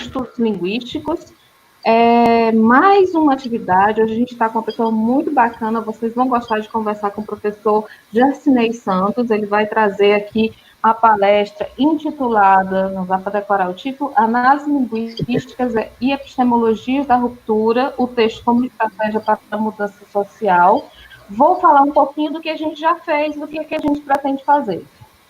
estudos linguísticos. Mais uma atividade, hoje a gente está com uma pessoa muito bacana, vocês vão gostar de conversar com o professor Gersinei Santos, ele vai trazer aqui a palestra intitulada, não dá para decorar o título, Análise Linguísticas e Epistemologias da Ruptura, o texto como estratégia para a mudança social. Vou falar um pouquinho do que a gente já fez, do que a gente pretende fazer.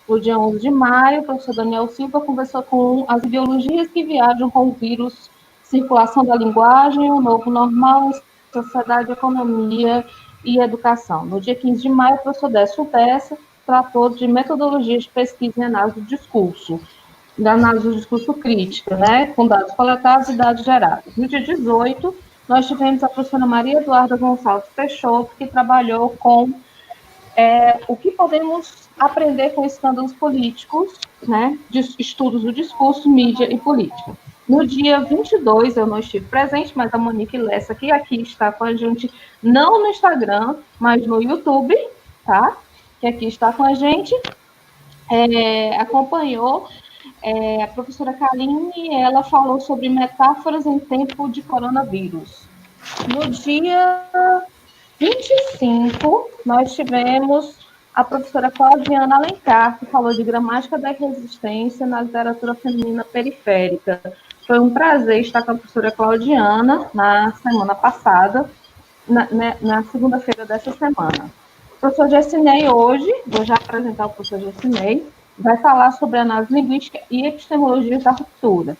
No dia 11 de maio, o professor Daniel Silva conversou com as ideologias que viajam com o vírus, circulação da linguagem, o novo normal, sociedade, economia e educação. No dia 15 de maio, o professor Décio Bessa tratou de metodologias de pesquisa e análise do discurso, da análise do discurso crítica, né, com dados coletados e dados gerados. No dia 18, nós tivemos a professora Maria Eduarda Gonçalves Peixoto, que trabalhou com o que podemos aprender com escândalos políticos, né, de estudos do discurso, mídia e política. No dia 22, eu não estive presente, mas a Monique Lessa, que aqui está com a gente, não no Instagram, mas no YouTube, tá? Que aqui está com a gente, acompanhou a professora Kaline, e ela falou sobre metáforas em tempo de coronavírus. No dia 25, nós tivemos a professora Claudiana Alencar, que falou de gramática da resistência na literatura feminina periférica. Foi um prazer estar com a professora Claudiana na semana passada, na segunda-feira dessa semana. O professor Gersinei hoje, vou já apresentar o professor Gersinei, vai falar sobre análise linguística e epistemologia da ruptura.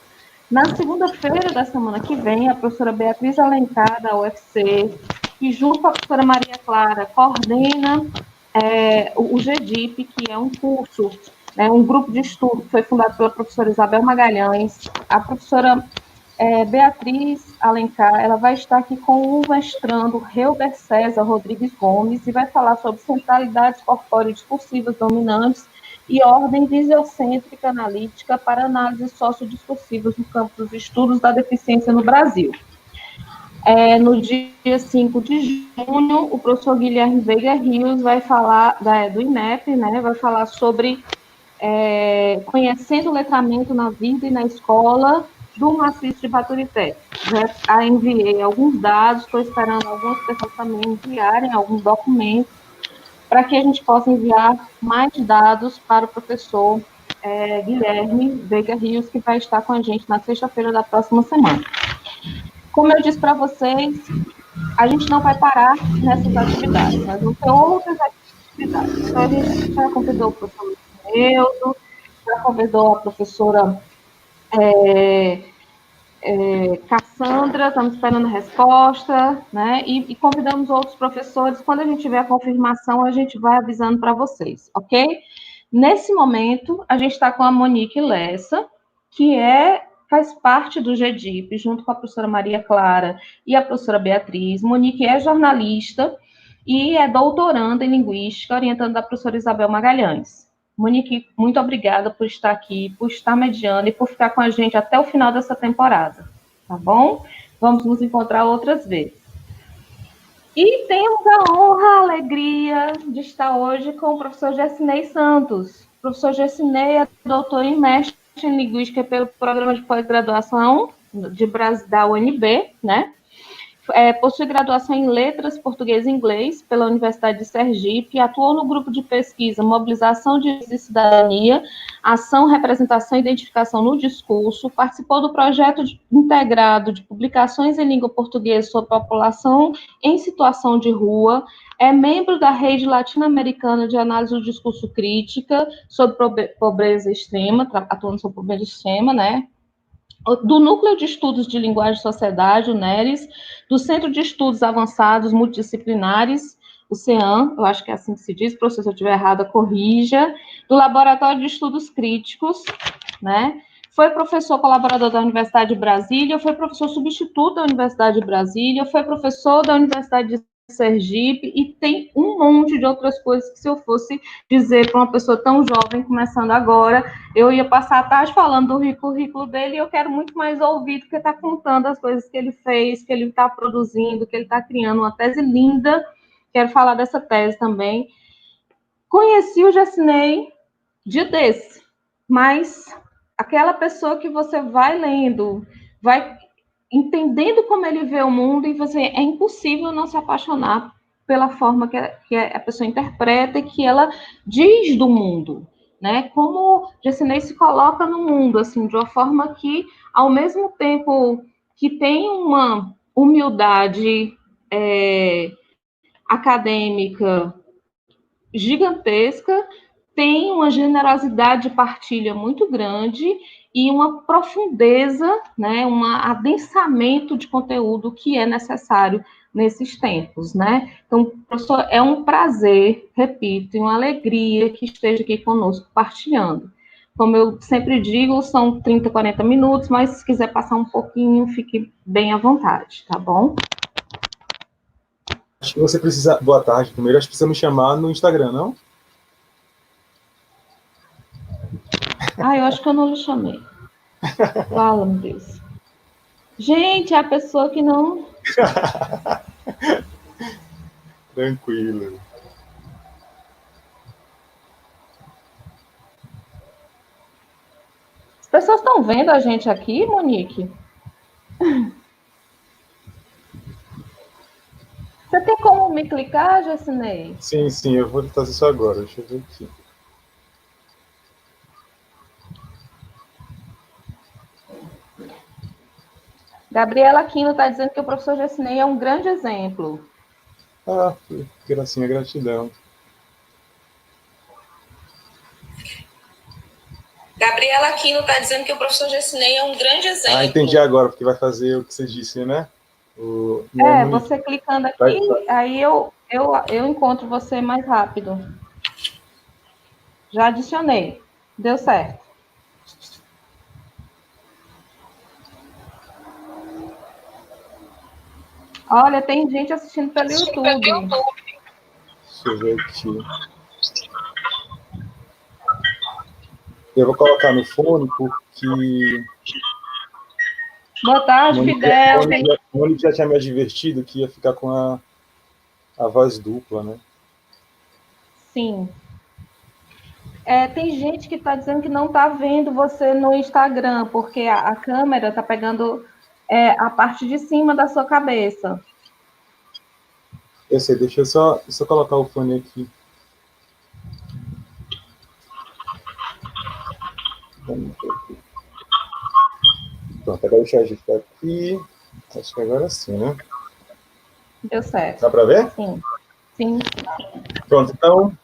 Na segunda-feira da semana que vem, a professora Beatriz Alencar, da UFC, que junto com a professora Maria Clara coordena o GDIP, que é um curso, um grupo de estudo que foi fundado pela professora Isabel Magalhães. A professora Beatriz Alencar, ela vai estar aqui com o mestrando Helber César Rodrigues Gomes e vai falar sobre centralidades corpóreas discursivas dominantes e ordem fisiocêntrica analítica para análises sociodiscursivas no campo dos estudos da deficiência no Brasil. No dia 5 de junho, o professor Guilherme Veiga Rios vai falar do INEP, né, vai falar sobre conhecendo o letramento na vida e na escola do Maciço de Baturité. Já enviei alguns dados, estou esperando algumas pessoas também enviarem alguns documentos para que a gente possa enviar mais dados para o professor Guilherme Veiga Rios, que vai estar com a gente na sexta-feira da próxima semana. Como eu disse para vocês, a gente não vai parar nessas atividades, nós vamos ter outras atividades. Então, a gente já convidou o professor Neudo, já convidou a professora Cassandra, estamos esperando a resposta, né? E convidamos outros professores. Quando a gente tiver a confirmação, a gente vai avisando para vocês, ok? Nesse momento, a gente está com a Monique Lessa, que faz parte do GDIP, junto com a professora Maria Clara e a professora Beatriz. Monique é jornalista e é doutoranda em Linguística, orientando a professora Isabel Magalhães. Monique, muito obrigada por estar aqui, por estar mediando e por ficar com a gente até o final dessa temporada, tá bom? Vamos nos encontrar outras vezes. E temos a honra, a alegria de estar hoje com o professor Gersinei Santos. O professor Gersinei é doutor e mestre em Linguística pelo Programa de Pós-Graduação da UNB, né? Possui graduação em Letras, Português e Inglês pela Universidade de Sergipe, atuou no grupo de pesquisa Mobilização de Cidadania, Ação, Representação e Identificação no Discurso, participou do projeto integrado de publicações em língua portuguesa sobre população em situação de rua, é membro da Rede Latino-Americana de Análise do Discurso Crítica sobre pobreza extrema, atuando sobre pobreza extrema, né? Do Núcleo de Estudos de Linguagem e Sociedade, o NERES, do Centro de Estudos Avançados Multidisciplinares, o CEAM, eu acho que é assim que se diz, professor, se eu estiver errada, corrija, do Laboratório de Estudos Críticos, né? Foi professor colaborador da Universidade de Brasília, foi professor substituto da Universidade de Brasília, foi professor da Universidade de Sergipe, e tem um monte de outras coisas que, se eu fosse dizer para uma pessoa tão jovem, começando agora, eu ia passar a tarde falando do currículo dele, e eu quero muito mais ouvir do que está contando as coisas que ele fez, que ele está produzindo, que ele está criando uma tese linda. Quero falar dessa tese também. Conheci o Gersinei dia desse, mas aquela pessoa que você vai lendo, vai entendendo como ele vê o mundo, e você é impossível não se apaixonar pela forma que a pessoa interpreta e que ela diz do mundo, né? Como Gessinei se coloca no mundo, assim, de uma forma que, ao mesmo tempo que tem uma humildade acadêmica gigantesca, tem uma generosidade de partilha muito grande e uma profundeza, né, um adensamento de conteúdo que é necessário nesses tempos, né? Então, professor, é um prazer, repito, e uma alegria que esteja aqui conosco partilhando. Como eu sempre digo, são 30, 40 minutos, mas se quiser passar um pouquinho, fique bem à vontade, tá bom? Acho que você precisa... Boa tarde. Primeiro, acho que precisa me chamar no Instagram, não? Eu acho que eu não lhe chamei. Fala, meu Deus. Gente, é a pessoa que não... Tranquilo. As pessoas estão vendo a gente aqui, Monique? Você tem como me clicar, Gessinei? Sim, eu vou fazer isso agora. Deixa eu ver aqui. Gabriela Aquino está dizendo que o professor Gessinei é um grande exemplo. Ah, gracinha, gratidão. Gabriela Aquino está dizendo que o professor Gessinei é um grande exemplo. Ah, entendi agora, porque vai fazer o que você disse, né? Não Você clicando aqui, aí eu encontro você mais rápido. Já adicionei. Deu certo. Olha, tem gente assistindo pelo YouTube. Deixa eu ver aqui. Eu vou colocar no fone porque... Boa tarde, Fidel. O Monique já tinha me advertido que ia ficar com a voz dupla, né? Sim. Tem gente que está dizendo que não está vendo você no Instagram, porque a câmera está pegando a parte de cima da sua cabeça. Eu sei, deixa eu só colocar o fone aqui. Pronto, agora deixa eu ajustar aqui. Acho que agora sim, né? Deu certo. Dá para ver? Sim. Pronto, então,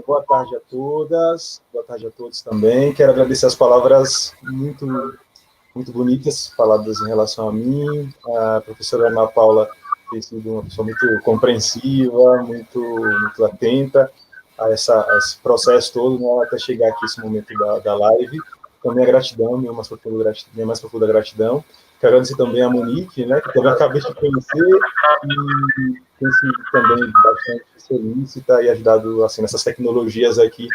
boa tarde a todas, boa tarde a todos também. Quero agradecer as palavras muito bonitas faladas em relação a mim. A professora Ana Paula tem sido uma pessoa muito compreensiva, muito atenta a esse processo todo, né, até chegar aqui esse momento da live. Então, minha gratidão, minha mais profunda gratidão. Quero agradecer também a Monique, né, que também acabei de conhecer e tem sido também bastante solícita e ajudado assim, nessas tecnologias aqui,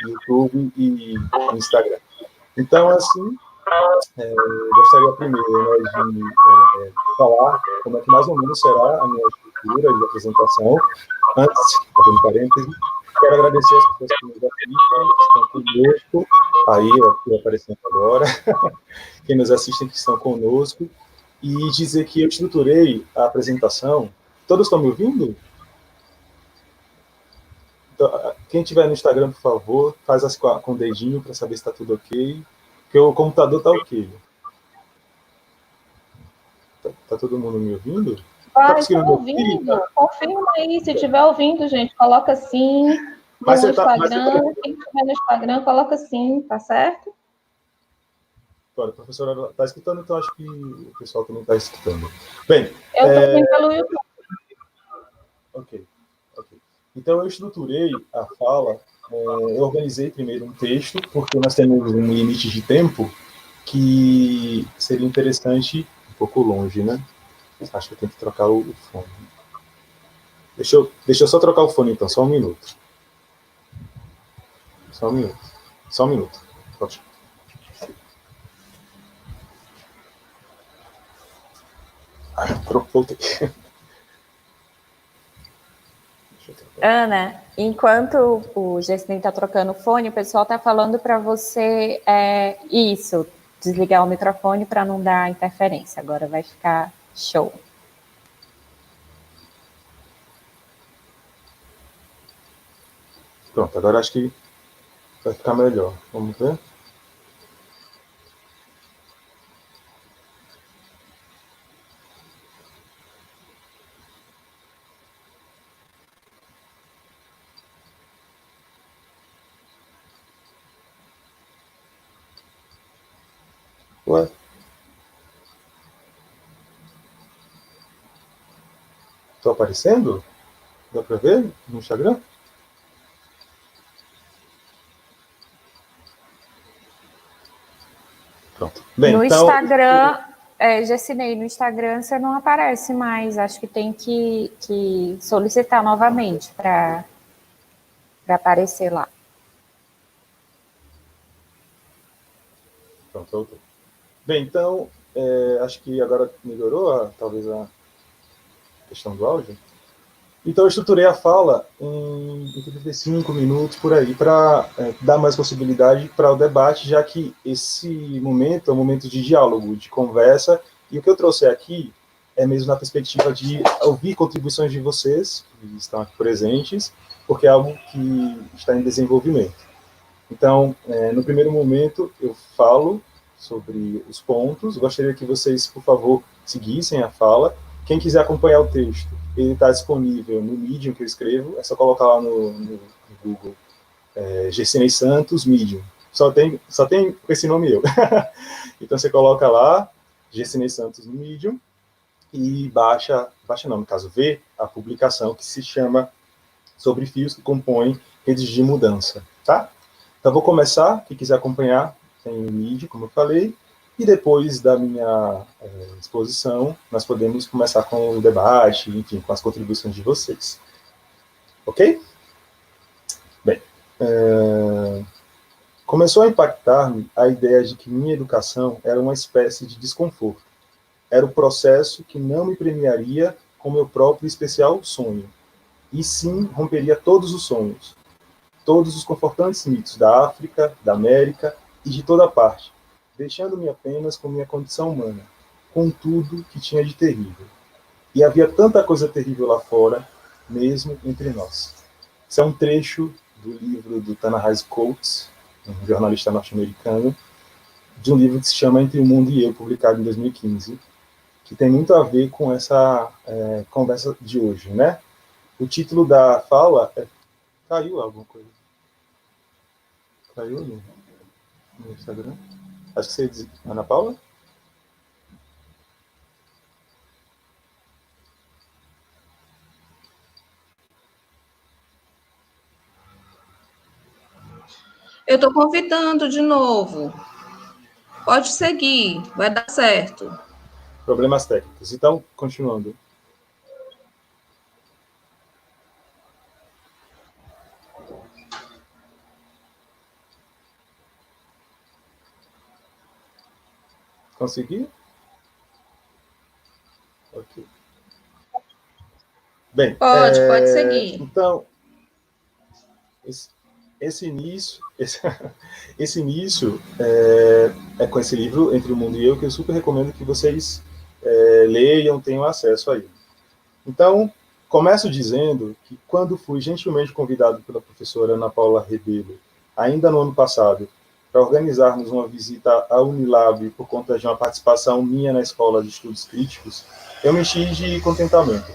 YouTube e Instagram. Então, assim, gostaria primeiro, né, de falar como é que mais ou menos será a minha estrutura de apresentação. Antes, fazendo parênteses, quero agradecer as pessoas que nos assistem, que estão conosco, aí eu estou aparecendo agora, quem nos assiste que estão conosco, e dizer que eu estruturei a apresentação. Todos estão me ouvindo? Então, quem estiver no Instagram, por favor, faz as com o dedinho para saber se está tudo ok, porque o computador está ok. Tá todo mundo me ouvindo? Estou ouvindo. Confirma aí. Se estiver ouvindo, gente, coloca sim no Instagram. Quem estiver no Instagram, coloca sim, tá certo? Olha, a professora está escutando, então acho que o pessoal também está escutando. Bem, eu estou vendo pelo YouTube. Ok. Então, eu estruturei a fala, eu organizei primeiro um texto, porque nós temos um limite de tempo que seria interessante, um pouco longe, né? Acho que eu tenho que trocar o fone. Deixa eu só trocar o fone, então, só um minuto. Só um minuto. Pode. Voltei. Deixa eu trocar. Ana, enquanto o Gessin está trocando o fone, o pessoal está falando para você isso, desligar o microfone para não dar interferência. Agora vai ficar show. Pronto, agora acho que vai ficar melhor. Vamos ver? Ué? Estou aparecendo? Dá para ver no Instagram? Pronto. Bem, no então... Instagram, Gessinei, no Instagram você não aparece mais. Acho que tem que solicitar novamente para aparecer lá. Pronto, voltou. Bem, então, acho que agora melhorou, talvez, a questão do áudio. Então, eu estruturei a fala em 35 minutos, por aí, para dar mais possibilidade para o debate, já que esse momento é um momento de diálogo, de conversa, e o que eu trouxe aqui é mesmo na perspectiva de ouvir contribuições de vocês, que estão aqui presentes, porque é algo que está em desenvolvimento. Então, no primeiro momento, eu falo sobre os pontos. Gostaria que vocês, por favor, seguissem a fala. Quem quiser acompanhar o texto, ele está disponível no Medium que eu escrevo. É só colocar lá no Google, Gessinei Santos Medium. Só tem esse nome eu. Então, você coloca lá, Gessinei Santos no Medium, e baixa não, no caso, vê a publicação que se chama Sobre Fios que Compõem Redes de Mudança, tá? Então, vou começar, quem quiser acompanhar, tem o mídia, como eu falei, e depois da minha exposição, nós podemos começar com o debate, enfim, com as contribuições de vocês. Ok? Bem, começou a impactar-me a ideia de que minha educação era uma espécie de desconforto. Era o processo que não me premiaria com meu próprio especial sonho, e sim romperia todos os sonhos, todos os confortantes mitos da África, da América e de toda parte, deixando-me apenas com minha condição humana, com tudo que tinha de terrível. E havia tanta coisa terrível lá fora, mesmo entre nós. Isso é um trecho do livro do Ta-Nehisi Coates, um jornalista norte-americano, de um livro que se chama Entre o Mundo e Eu, publicado em 2015, que tem muito a ver com essa conversa de hoje, né? O título da fala é... Caiu alguma coisa? Caiu no Instagram? Acho que você diz... Ana Paula? Eu estou convidando de novo. Pode seguir, vai dar certo. Problemas técnicos. Então, continuando. Consegui? Ok. Bem, Pode seguir. Então, esse início, esse início é com esse livro, Entre o Mundo e Eu, que eu super recomendo que vocês leiam, tenham acesso a ele. Então, começo dizendo que quando fui gentilmente convidado pela professora Ana Paula Rebelo, ainda no ano passado, para organizarmos uma visita à Unilab por conta de uma participação minha na Escola de Estudos Críticos, eu me enchi de contentamento.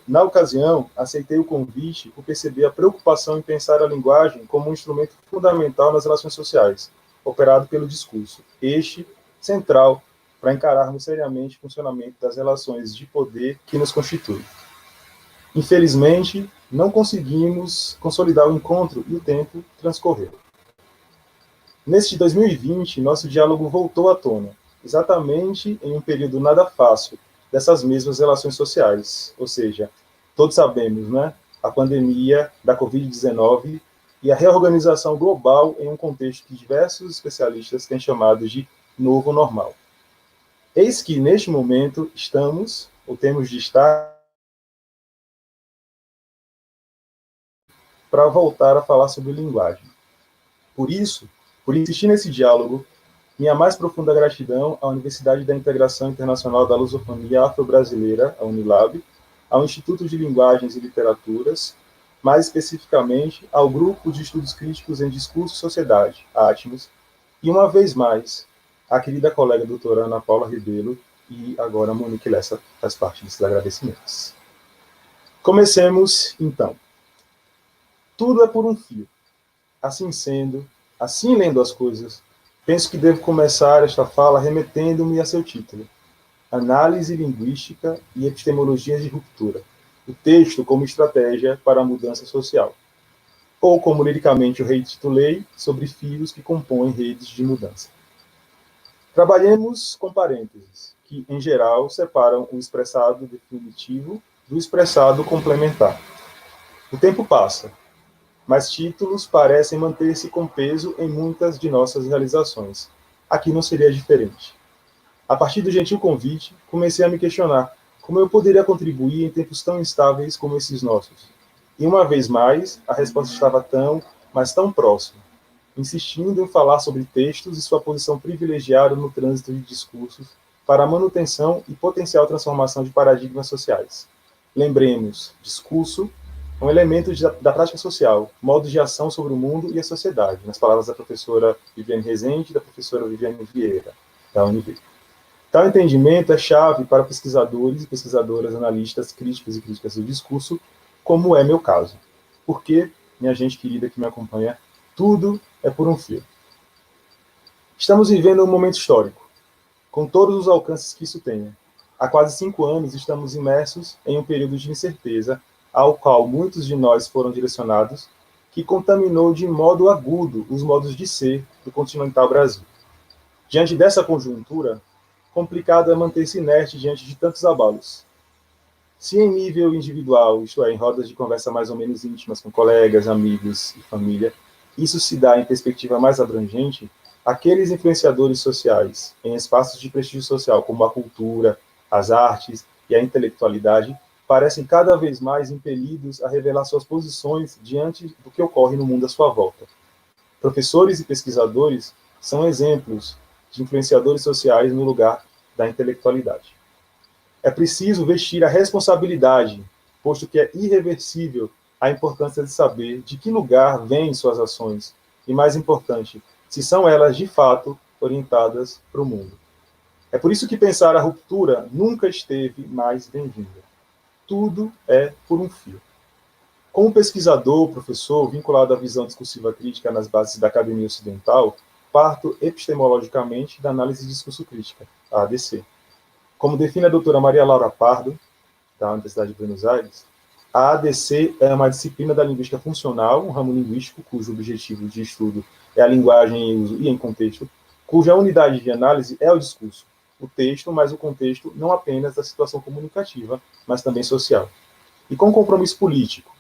Na ocasião, aceitei o convite por perceber a preocupação em pensar a linguagem como um instrumento fundamental nas relações sociais, operado pelo discurso, este central para encararmos seriamente o funcionamento das relações de poder que nos constituem. Infelizmente, não conseguimos consolidar o encontro e o tempo transcorreu. Neste 2020, nosso diálogo voltou à tona, exatamente em um período nada fácil dessas mesmas relações sociais, ou seja, todos sabemos, né, a pandemia da Covid-19 e a reorganização global em um contexto que diversos especialistas têm chamado de novo normal. Eis que, neste momento, estamos, ou temos de estar, para voltar a falar sobre linguagem. Por isso, por insistir nesse diálogo, minha mais profunda gratidão à Universidade da Integração Internacional da Lusofonia Afro-Brasileira, a Unilab, ao Instituto de Linguagens e Literaturas, mais especificamente ao Grupo de Estudos Críticos em Discurso e Sociedade, ATMOS, e uma vez mais, a querida colega doutora Ana Paula Rebelo, e agora a Monique Lessa faz parte desses agradecimentos. Comecemos, então. Tudo é por um fio. Assim sendo, assim lendo as coisas, penso que devo começar esta fala remetendo-me a seu título, Análise Linguística e Epistemologias de Ruptura, o texto como estratégia para a mudança social, ou como liricamente o reintitulei, sobre fios que compõem redes de mudança. Trabalhemos com parênteses, que, em geral, separam o expressado definitivo do expressado complementar. O tempo passa, mas títulos parecem manter-se com peso em muitas de nossas realizações. Aqui não seria diferente. A partir do gentil convite, comecei a me questionar como eu poderia contribuir em tempos tão instáveis como esses nossos. E uma vez mais, a resposta estava tão, mas tão próxima, insistindo em falar sobre textos e sua posição privilegiada no trânsito de discursos para a manutenção e potencial transformação de paradigmas sociais. Lembremos, discurso é um elemento da prática social, modo de ação sobre o mundo e a sociedade, nas palavras da professora Viviane Rezende e da professora Viviane Vieira, da UNB. Tal entendimento é chave para pesquisadores e pesquisadoras, analistas, críticos e críticas do discurso, como é meu caso. Porque, minha gente querida que me acompanha, tudo é por um fio. Estamos vivendo um momento histórico, com todos os alcances que isso tenha. Há quase 5 anos estamos imersos em um período de incerteza, ao qual muitos de nós foram direcionados, que contaminou de modo agudo os modos de ser do continental Brasil. Diante dessa conjuntura, complicado é manter-se inerte diante de tantos abalos. Se em nível individual, isto é, em rodas de conversa mais ou menos íntimas com colegas, amigos e família, isso se dá em perspectiva mais abrangente, aqueles influenciadores sociais em espaços de prestígio social, como a cultura, as artes e a intelectualidade, parecem cada vez mais impelidos a revelar suas posições diante do que ocorre no mundo à sua volta. Professores e pesquisadores são exemplos de influenciadores sociais no lugar da intelectualidade. É preciso vestir a responsabilidade, posto que é irreversível a importância de saber de que lugar vêm suas ações, e mais importante, se são elas de fato orientadas para o mundo. É por isso que pensar a ruptura nunca esteve mais bem-vinda. Tudo é por um fio. Como pesquisador, professor, vinculado à visão discursiva crítica nas bases da Academia Ocidental, parto epistemologicamente da análise de discurso crítica, a ADC. Como define a doutora Maria Laura Pardo, da Universidade de Buenos Aires, a ADC é uma disciplina da linguística funcional, um ramo linguístico cujo objetivo de estudo é a linguagem em uso e em contexto, cuja unidade de análise é o discurso, o texto, mas o contexto não apenas da situação comunicativa, mas também social. E com compromisso político.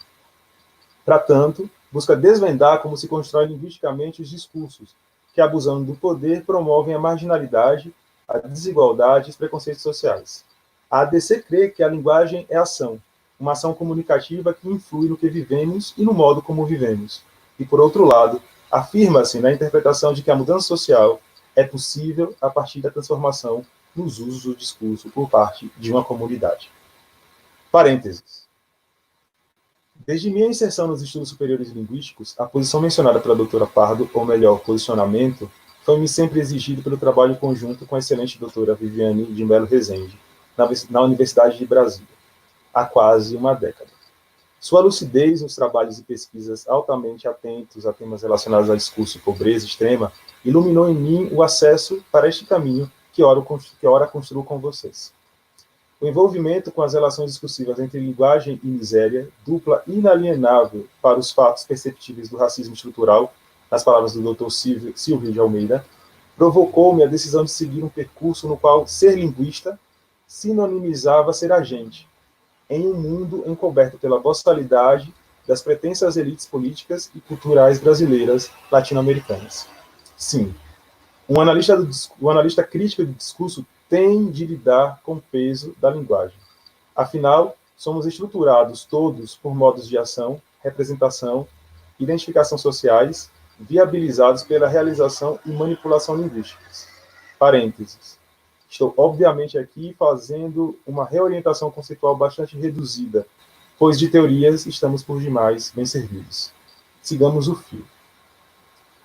Para tanto, busca desvendar como se constrói linguisticamente os discursos, que, abusando do poder, promovem a marginalidade, a desigualdade e os preconceitos sociais. A ADC crê que a linguagem é ação, uma ação comunicativa que influi no que vivemos e no modo como vivemos. E, por outro lado, afirma-se na interpretação de que a mudança social é possível a partir da transformação nos usos do discurso por parte de uma comunidade. Parênteses. Desde minha inserção nos estudos superiores linguísticos, a posição mencionada pela doutora Pardo, ou melhor, posicionamento, foi-me sempre exigido pelo trabalho conjunto com a excelente doutora Viviane de Melo Rezende, na Universidade de Brasília, há quase uma década. Sua lucidez nos trabalhos e pesquisas altamente atentos a temas relacionados a discurso e pobreza extrema iluminou em mim o acesso para este caminho que ora construo com vocês. O envolvimento com as relações discursivas entre linguagem e miséria, dupla inalienável para os fatos perceptíveis do racismo estrutural, nas palavras do Dr. Silvio de Almeida, provocou-me a decisão de seguir um percurso no qual ser linguista sinonimizava ser agente, em um mundo encoberto pela boçalidade das pretensas elites políticas e culturais brasileiras latino-americanas. Sim, o analista crítico de discurso tem de lidar com o peso da linguagem. Afinal, somos estruturados todos por modos de ação, representação identificação sociais viabilizados pela realização e manipulação linguísticas. Parênteses. Estou, obviamente, aqui fazendo uma reorientação conceitual bastante reduzida, pois de teorias estamos por demais bem servidos. Sigamos o fio.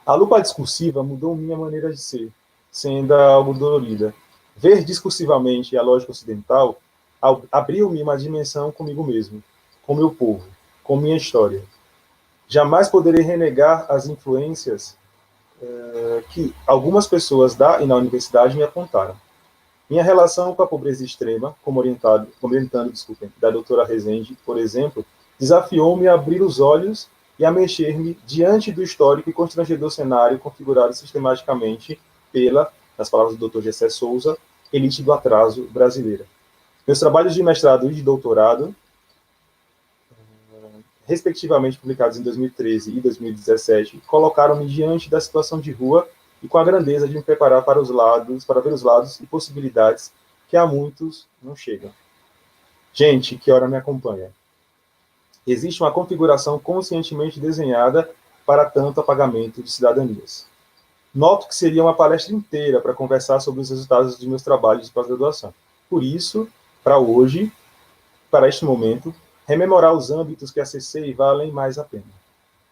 A lupa discursiva mudou minha maneira de ser, sendo algo dolorida. Ver discursivamente a lógica ocidental abriu-me uma dimensão comigo mesmo, com meu povo, com minha história. Jamais poderei renegar as influências que algumas pessoas da e na universidade me apontaram. Minha relação com a pobreza extrema, como orientando, da doutora Rezende, por exemplo, desafiou-me a abrir os olhos e a mexer-me diante do histórico e constrangedor cenário configurado sistematicamente pela, nas palavras do Dr. Gessé Souza, elite do atraso brasileira. Meus trabalhos de mestrado e de doutorado, respectivamente publicados em 2013 e 2017, colocaram-me diante da situação de rua e com a grandeza de me preparar para ver os lados e possibilidades que a muitos não chegam. Gente que ora me acompanha. Existe uma configuração conscientemente desenhada para tanto apagamento de cidadanias. Noto que seria uma palestra inteira para conversar sobre os resultados dos meus trabalhos de pós-graduação. Por isso, para hoje, para este momento, rememorar os âmbitos que acessei valem mais a pena.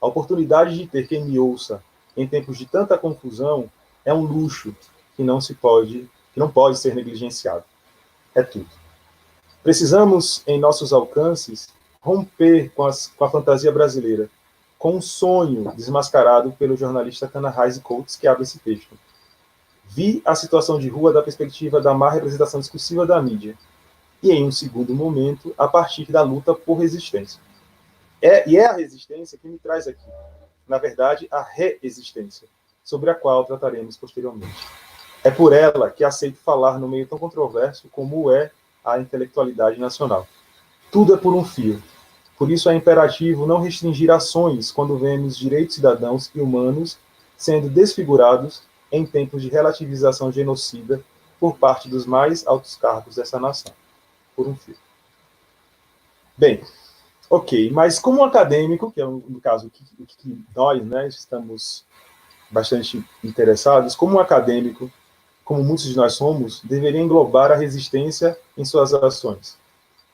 A oportunidade de ter quem me ouça em tempos de tanta confusão é um luxo que não pode ser negligenciado. É tudo. Precisamos, em nossos alcances, romper com a fantasia brasileira, com um sonho desmascarado pelo jornalista Ta-Nehisi Coates, que abre esse texto. Vi a situação de rua da perspectiva da má representação discursiva da mídia, e, em um segundo momento, a partir da luta por resistência. E é a resistência que me traz aqui, na verdade, a reexistência, sobre a qual trataremos posteriormente. É por ela que aceito falar no meio tão controverso como é a intelectualidade nacional. Tudo é por um fio. Por isso é imperativo não restringir ações quando vemos direitos cidadãos e humanos sendo desfigurados em tempos de relativização genocida por parte dos mais altos cargos dessa nação. Por um fio. Bem, ok, mas como acadêmico, que é no caso que nós, né, estamos bastante interessados, como acadêmico, como muitos de nós somos, deveria englobar a resistência em suas ações.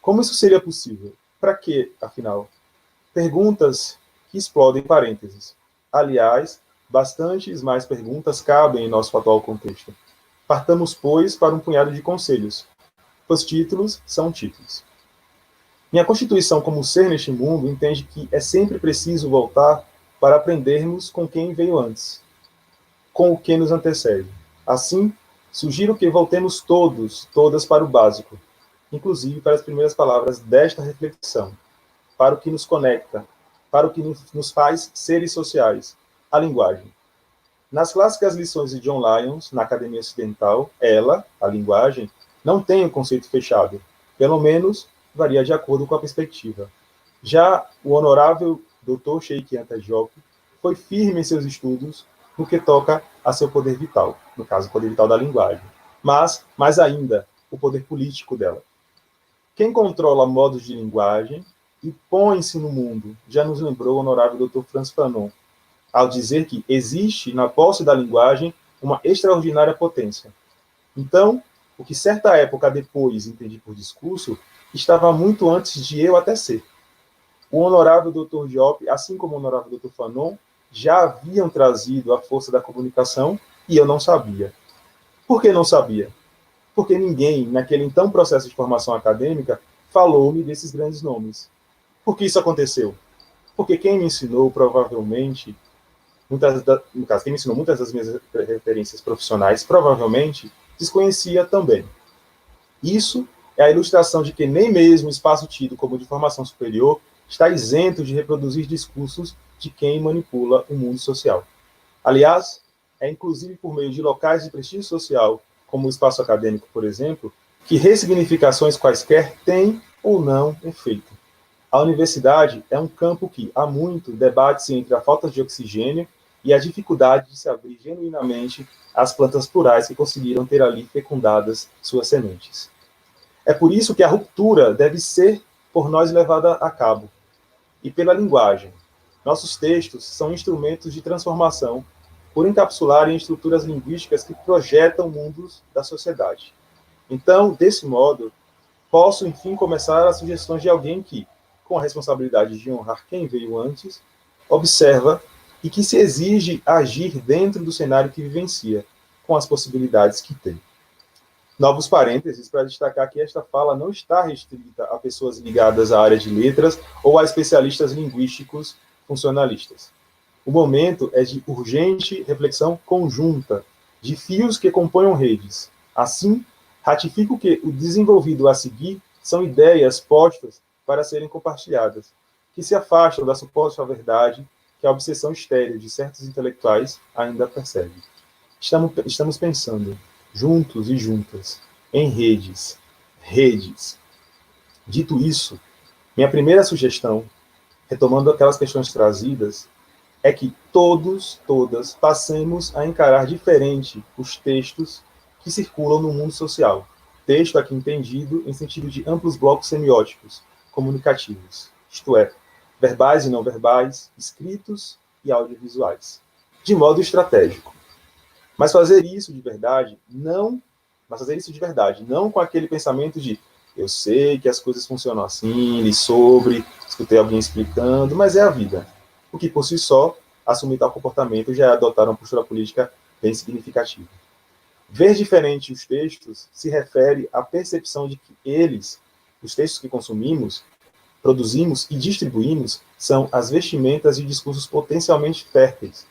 Como isso seria possível? Para quê, afinal? Perguntas que explodem parênteses. Aliás, bastantes mais perguntas cabem em nosso atual contexto. Partamos, pois, para um punhado de conselhos. Os títulos são títulos. Minha constituição como ser neste mundo entende que é sempre preciso voltar para aprendermos com quem veio antes, com o que nos antecede. Assim, sugiro que voltemos todas para o básico, inclusive para as primeiras palavras desta reflexão, para o que nos conecta, para o que nos faz seres sociais, a linguagem. Nas clássicas lições de John Lyons, na Academia Ocidental, ela, a linguagem, não tem um conceito fechado, pelo menos varia de acordo com a perspectiva. Já o honorável Dr. Sheikh Anta Diop foi firme em seus estudos no que toca a seu poder vital, no caso, o poder vital da linguagem, mas, mais ainda, o poder político dela. Quem controla modos de linguagem e põe-se no mundo, já nos lembrou o honorável Dr. Frantz Fanon, ao dizer que existe, na posse da linguagem, uma extraordinária potência. Então, o que certa época depois entendi por discurso, estava muito antes de eu até ser. O honorável Dr. Diop, assim como o honorável Dr. Fanon, já haviam trazido a força da comunicação e eu não sabia. Por que não sabia? Porque ninguém, naquele então processo de formação acadêmica, falou-me desses grandes nomes. Por que isso aconteceu? Porque quem me ensinou, provavelmente, quem me ensinou muitas das minhas referências profissionais, provavelmente, desconhecia também. Isso é a ilustração de que nem mesmo o espaço tido como de formação superior está isento de reproduzir discursos de quem manipula o mundo social. Aliás, é inclusive por meio de locais de prestígio social, como o espaço acadêmico, por exemplo, que ressignificações quaisquer têm ou não efeito. A universidade é um campo que, há muito, debate-se entre a falta de oxigênio e a dificuldade de se abrir genuinamente às plantas plurais que conseguiram ter ali fecundadas suas sementes. É por isso que a ruptura deve ser por nós levada a cabo, e pela linguagem. nossos textos são instrumentos de transformação por encapsularem estruturas linguísticas que projetam mundos da sociedade. Então, desse modo, posso, enfim, começar as sugestões de alguém que, com a responsabilidade de honrar quem veio antes, observa e que se exige agir dentro do cenário que vivencia, com as possibilidades que tem. Novos parênteses para destacar que esta fala não está restrita a pessoas ligadas à área de letras ou a especialistas linguísticos funcionalistas. O momento é de urgente reflexão conjunta, de fios que componham redes. Assim, ratifico que o desenvolvido a seguir são ideias postas para serem compartilhadas, que se afastam da suposta verdade que a obsessão estéril de certos intelectuais ainda persegue. Estamos pensando, juntos e juntas, em redes. Dito isso, minha primeira sugestão, retomando aquelas questões trazidas, é que todas, passemos a encarar diferente os textos que circulam no mundo social. Texto aqui entendido em sentido de amplos blocos semióticos, comunicativos, isto é, verbais e não verbais, escritos e audiovisuais, de modo estratégico. Mas fazer isso de verdade, não com aquele pensamento de eu sei que as coisas funcionam assim, li sobre, escutei alguém explicando, mas é a vida. O que por si só, assumir tal comportamento já é adotar uma postura política bem significativa. Ver diferente os textos se refere à percepção de que eles, os textos que consumimos, produzimos e distribuímos, são as vestimentas e discursos potencialmente férteis,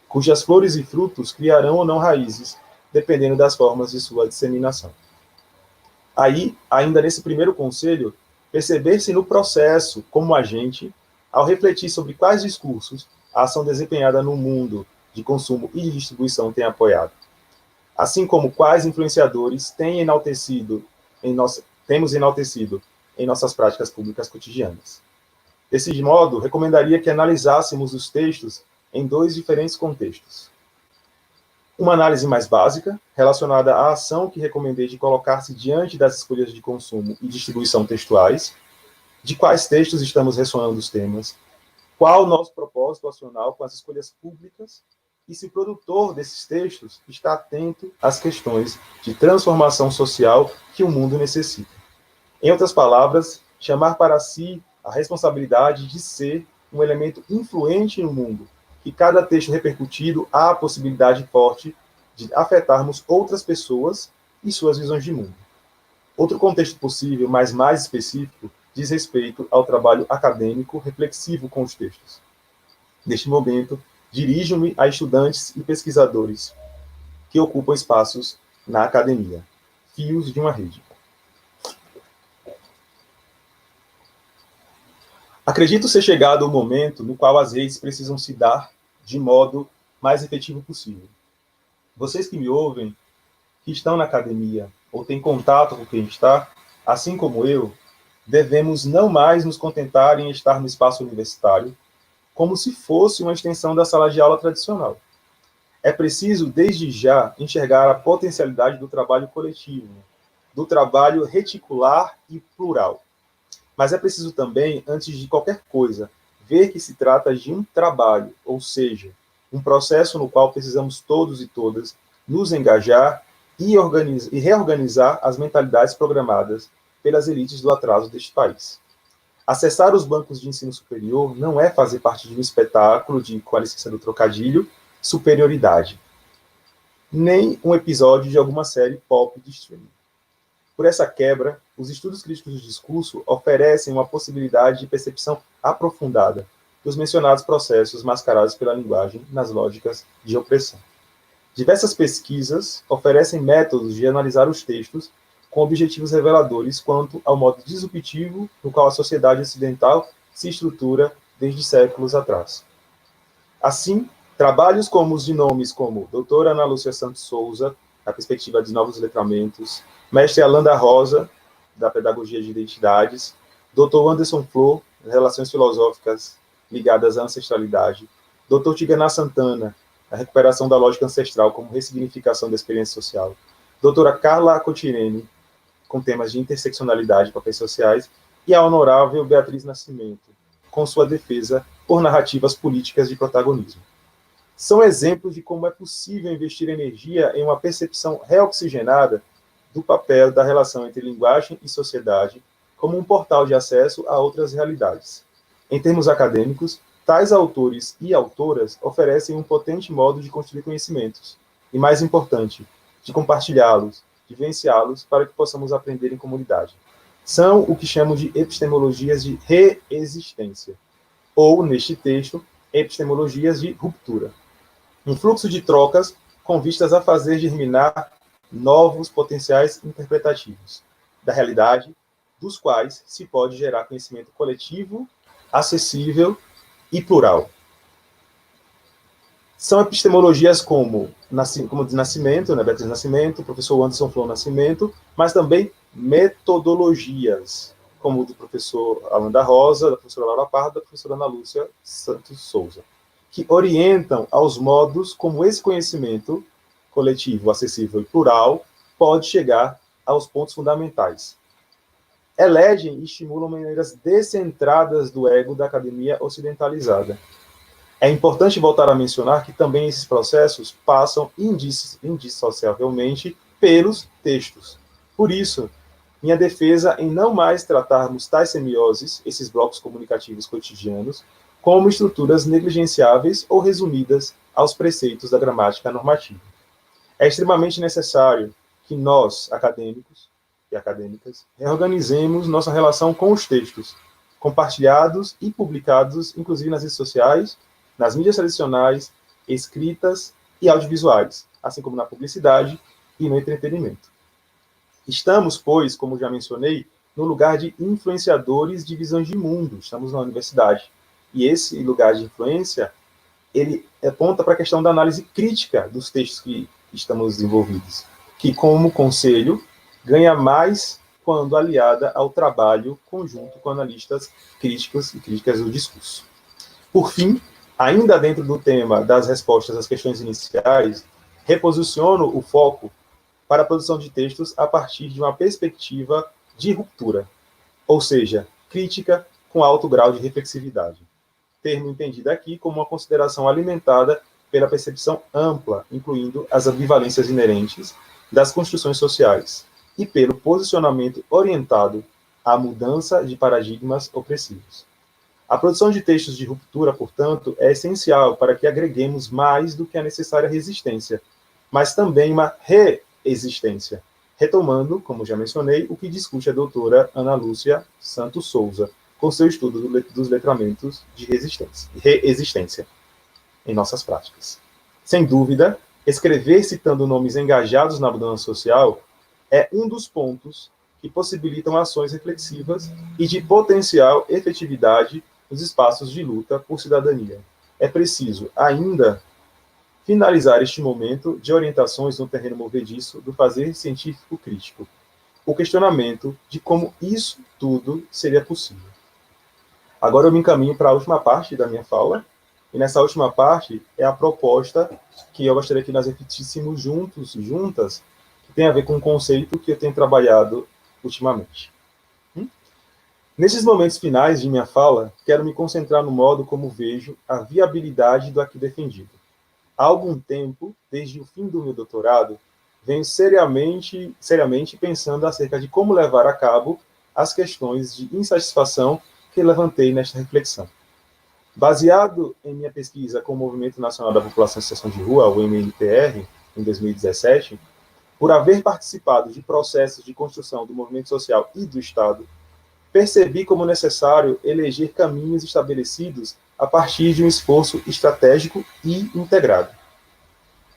cujas flores e frutos criarão ou não raízes, dependendo das formas de sua disseminação. Aí, ainda nesse primeiro conselho, perceber-se no processo como agente, ao refletir sobre quais discursos a ação desempenhada no mundo de consumo e de distribuição tem apoiado. Assim como quais influenciadores temos enaltecido em nossas práticas públicas cotidianas. Desse modo, recomendaria que analisássemos os textos em dois diferentes contextos. Uma análise mais básica, relacionada à ação que recomendei de colocar-se diante das escolhas de consumo e distribuição textuais, de quais textos estamos ressonando os temas, qual o nosso propósito acional com as escolhas públicas e se o produtor desses textos está atento às questões de transformação social que o mundo necessita. Em outras palavras, chamar para si a responsabilidade de ser um elemento influente no mundo, que cada texto repercutido há a possibilidade forte de afetarmos outras pessoas e suas visões de mundo. Outro contexto possível, mas mais específico, diz respeito ao trabalho acadêmico reflexivo com os textos. Neste momento, dirijo-me a estudantes e pesquisadores que ocupam espaços na academia, fios de uma rede. Acredito ser chegado o momento no qual as redes precisam se dar de modo mais efetivo possível. Vocês que me ouvem, que estão na academia ou têm contato com quem está, assim como eu, devemos não mais nos contentar em estar no espaço universitário, como se fosse uma extensão da sala de aula tradicional. É preciso, desde já, enxergar a potencialidade do trabalho coletivo, do trabalho reticular e plural. Mas é preciso também, antes de qualquer coisa, ver que se trata de um trabalho, ou seja, um processo no qual precisamos todos e todas nos engajar e reorganizar as mentalidades programadas pelas elites do atraso deste país. Acessar os bancos de ensino superior não é fazer parte de um espetáculo de, com a licença do trocadilho, superioridade, nem um episódio de alguma série pop de streaming. Por essa quebra, os estudos críticos do discurso oferecem uma possibilidade de percepção aprofundada dos mencionados processos mascarados pela linguagem nas lógicas de opressão. Diversas pesquisas oferecem métodos de analisar os textos com objetivos reveladores quanto ao modo disruptivo no qual a sociedade ocidental se estrutura desde séculos atrás. Assim, trabalhos como os de nomes como doutora Ana Lúcia Santos Souza, na perspectiva de novos letramentos, mestre Alain da Rosa, da pedagogia de identidades, doutor Anderson Flor, relações filosóficas ligadas à ancestralidade, doutor Tiganá Santana, a recuperação da lógica ancestral como ressignificação da experiência social, doutora Carla Cotirene, com temas de interseccionalidade e papéis sociais, e a honorável Beatriz Nascimento, com sua defesa por narrativas políticas de protagonismo. São exemplos de como é possível investir energia em uma percepção reoxigenada do papel da relação entre linguagem e sociedade como um portal de acesso a outras realidades. Em termos acadêmicos, tais autores e autoras oferecem um potente modo de construir conhecimentos, e mais importante, de compartilhá-los, de vivenciá-los para que possamos aprender em comunidade. São o que chamam de epistemologias de reexistência, ou, neste texto, epistemologias de ruptura. Um fluxo de trocas com vistas a fazer germinar novos potenciais interpretativos da realidade, dos quais se pode gerar conhecimento coletivo, acessível e plural. São epistemologias como de Nascimento, né, Beatriz Nascimento, professor Anderson Flor Nascimento, mas também metodologias, como do professor Alan da Rosa, da professora Laura Pardo, da professora Ana Lúcia Santos Souza, que orientam aos modos como esse conhecimento coletivo, acessível e plural pode chegar aos pontos fundamentais. Elegem e estimulam maneiras descentradas do ego da academia ocidentalizada. É importante voltar a mencionar que também esses processos passam indissociavelmente pelos textos. Por isso, minha defesa em não mais tratarmos tais semioses, esses blocos comunicativos cotidianos, como estruturas negligenciáveis ou resumidas aos preceitos da gramática normativa. É extremamente necessário que nós, acadêmicos e acadêmicas, reorganizemos nossa relação com os textos, compartilhados e publicados, inclusive nas redes sociais, nas mídias tradicionais, escritas e audiovisuais, assim como na publicidade e no entretenimento. Estamos, pois, como já mencionei, no lugar de influenciadores de visões de mundo. Estamos na universidade. E esse lugar de influência, ele aponta para a questão da análise crítica dos textos que estamos envolvidos, que, como conselho, ganha mais quando aliada ao trabalho conjunto com analistas críticos e críticas do discurso. Por fim, ainda dentro do tema das respostas às questões iniciais, reposiciono o foco para a produção de textos a partir de uma perspectiva de ruptura, ou seja, crítica com alto grau de reflexividade. Termo entendido aqui como uma consideração alimentada pela percepção ampla, incluindo as ambivalências inerentes das construções sociais, e pelo posicionamento orientado à mudança de paradigmas opressivos. A produção de textos de ruptura, portanto, é essencial para que agreguemos mais do que a necessária resistência, mas também uma reexistência, retomando, como já mencionei, o que discute a doutora Ana Lúcia Santos Souza, com seu estudo dos letramentos de reexistência em nossas práticas. Sem dúvida, escrever citando nomes engajados na mudança social é um dos pontos que possibilitam ações reflexivas e de potencial efetividade nos espaços de luta por cidadania. É preciso, ainda, finalizar este momento de orientações no terreno movediço do fazer científico crítico, o questionamento de como isso tudo seria possível. Agora eu me encaminho para a última parte da minha fala, e nessa última parte é a proposta que eu gostaria que nós refletíssemos juntas, que tem a ver com um conceito que eu tenho trabalhado ultimamente. Nesses momentos finais de minha fala, quero me concentrar no modo como vejo a viabilidade do aqui defendido. Há algum tempo, desde o fim do meu doutorado, venho seriamente pensando acerca de como levar a cabo as questões de insatisfação que levantei nesta reflexão. Baseado em minha pesquisa com o Movimento Nacional da População em Situação de Rua, o MNPR, em 2017, por haver participado de processos de construção do movimento social e do Estado, percebi como necessário eleger caminhos estabelecidos a partir de um esforço estratégico e integrado.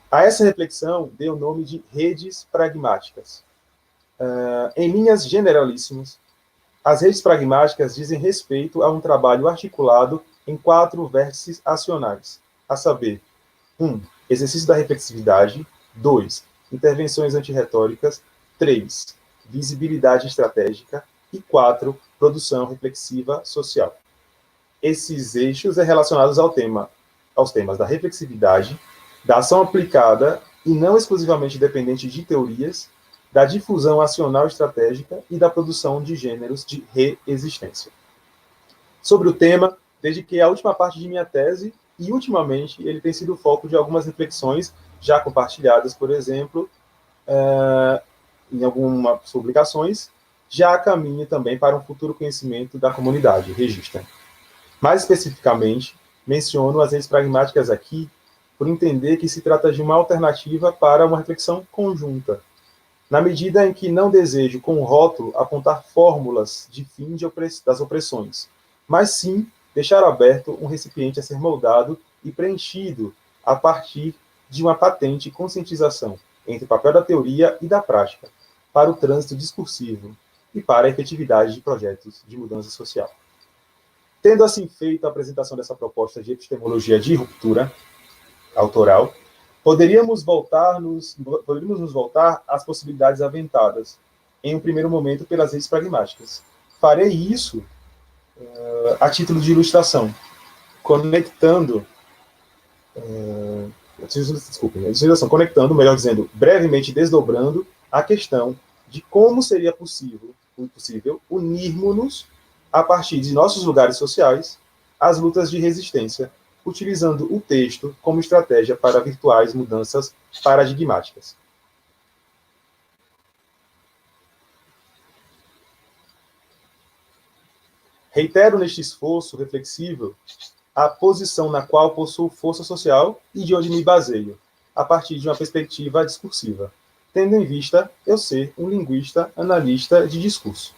A essa reflexão dei o nome de redes pragmáticas. Em linhas generalíssimas, as redes pragmáticas dizem respeito a um trabalho articulado em 4 vértices acionais, a saber, 1. Exercício da reflexividade, 2. Intervenções antirretóricas, 3. Visibilidade estratégica e 4. Produção reflexiva social. Esses eixos relacionados aos temas da reflexividade, da ação aplicada e não exclusivamente dependente de teorias, da difusão acional estratégica e da produção de gêneros de reexistência. Sobre o tema, dediquei a última parte de minha tese e, ultimamente, ele tem sido o foco de algumas reflexões já compartilhadas, por exemplo, em algumas publicações, já caminho também para um futuro conhecimento da comunidade, registra. Mais especificamente, menciono as redes pragmáticas aqui por entender que se trata de uma alternativa para uma reflexão conjunta, na medida em que não desejo, com o rótulo, apontar fórmulas de fim das opressões, mas sim deixar aberto um recipiente a ser moldado e preenchido a partir de uma patente conscientização entre o papel da teoria e da prática, para o trânsito discursivo e para a efetividade de projetos de mudança social. Tendo assim feito a apresentação dessa proposta de epistemologia de ruptura autoral, poderíamos nos voltar às possibilidades aventadas, em um primeiro momento, pelas redes pragmáticas. Farei isso a título de ilustração, conectando, melhor dizendo, brevemente desdobrando a questão de como seria possível unirmos-nos a partir de nossos lugares sociais às lutas de resistência, utilizando o texto como estratégia para virtuais mudanças paradigmáticas. Reitero neste esforço reflexivo a posição na qual possuo força social e de onde me baseio, a partir de uma perspectiva discursiva, tendo em vista eu ser um linguista analista de discurso.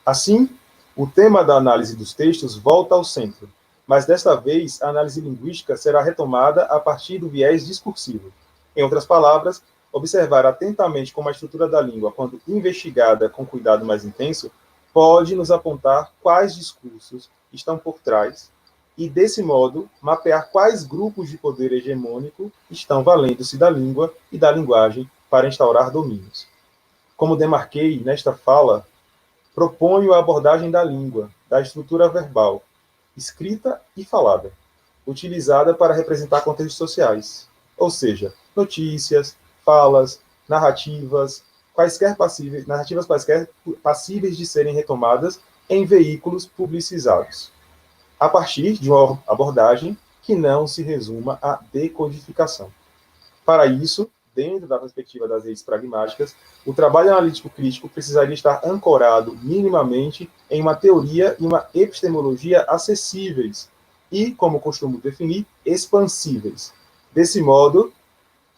Assim, o tema da análise dos textos volta ao centro, mas desta vez a análise linguística será retomada a partir do viés discursivo. Em outras palavras, observar atentamente como a estrutura da língua, quando investigada com cuidado mais intenso, pode nos apontar quais discursos estão por trás e, desse modo, mapear quais grupos de poder hegemônico estão valendo-se da língua e da linguagem para instaurar domínios. Como demarquei nesta fala, proponho a abordagem da língua, da estrutura verbal, escrita e falada, utilizada para representar contextos sociais, ou seja, notícias, falas, narrativas quaisquer passíveis de serem retomadas em veículos publicizados, a partir de uma abordagem que não se resuma à decodificação. Para isso, dentro da perspectiva das redes pragmáticas, o trabalho analítico crítico precisaria estar ancorado minimamente em uma teoria e uma epistemologia acessíveis e, como costumo definir, expansíveis. Desse modo,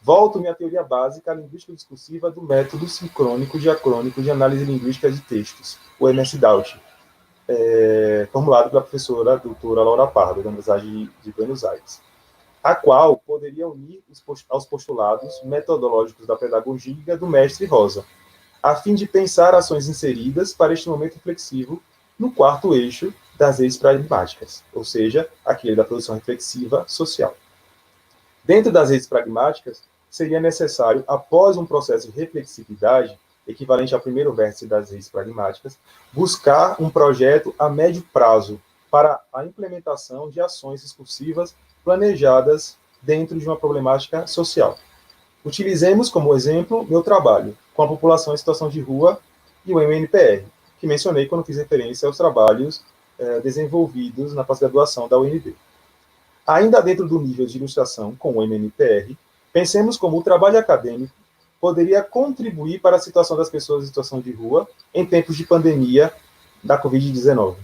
volto-me à teoria básica linguístico-discursiva do método sincrônico diacrônico de análise linguística de textos, o MS-DAUT, formulado pela professora doutora Laura Pardo, da Universidade de Buenos Aires, a qual poderia unir aos postulados metodológicos da pedagogia do mestre Rosa, a fim de pensar ações inseridas para este momento reflexivo no quarto eixo das redes pragmáticas, ou seja, aquele da produção reflexiva social. Dentro das redes pragmáticas, seria necessário, após um processo de reflexividade, equivalente ao primeiro vértice das redes pragmáticas, buscar um projeto a médio prazo para a implementação de ações discursivas planejadas dentro de uma problemática social. Utilizemos como exemplo meu trabalho com a população em situação de rua e o MNPR, que mencionei quando fiz referência aos trabalhos desenvolvidos na pós-graduação da UNB. Ainda dentro do nível de ilustração com o MNPR, pensemos como o trabalho acadêmico poderia contribuir para a situação das pessoas em situação de rua em tempos de pandemia da Covid-19.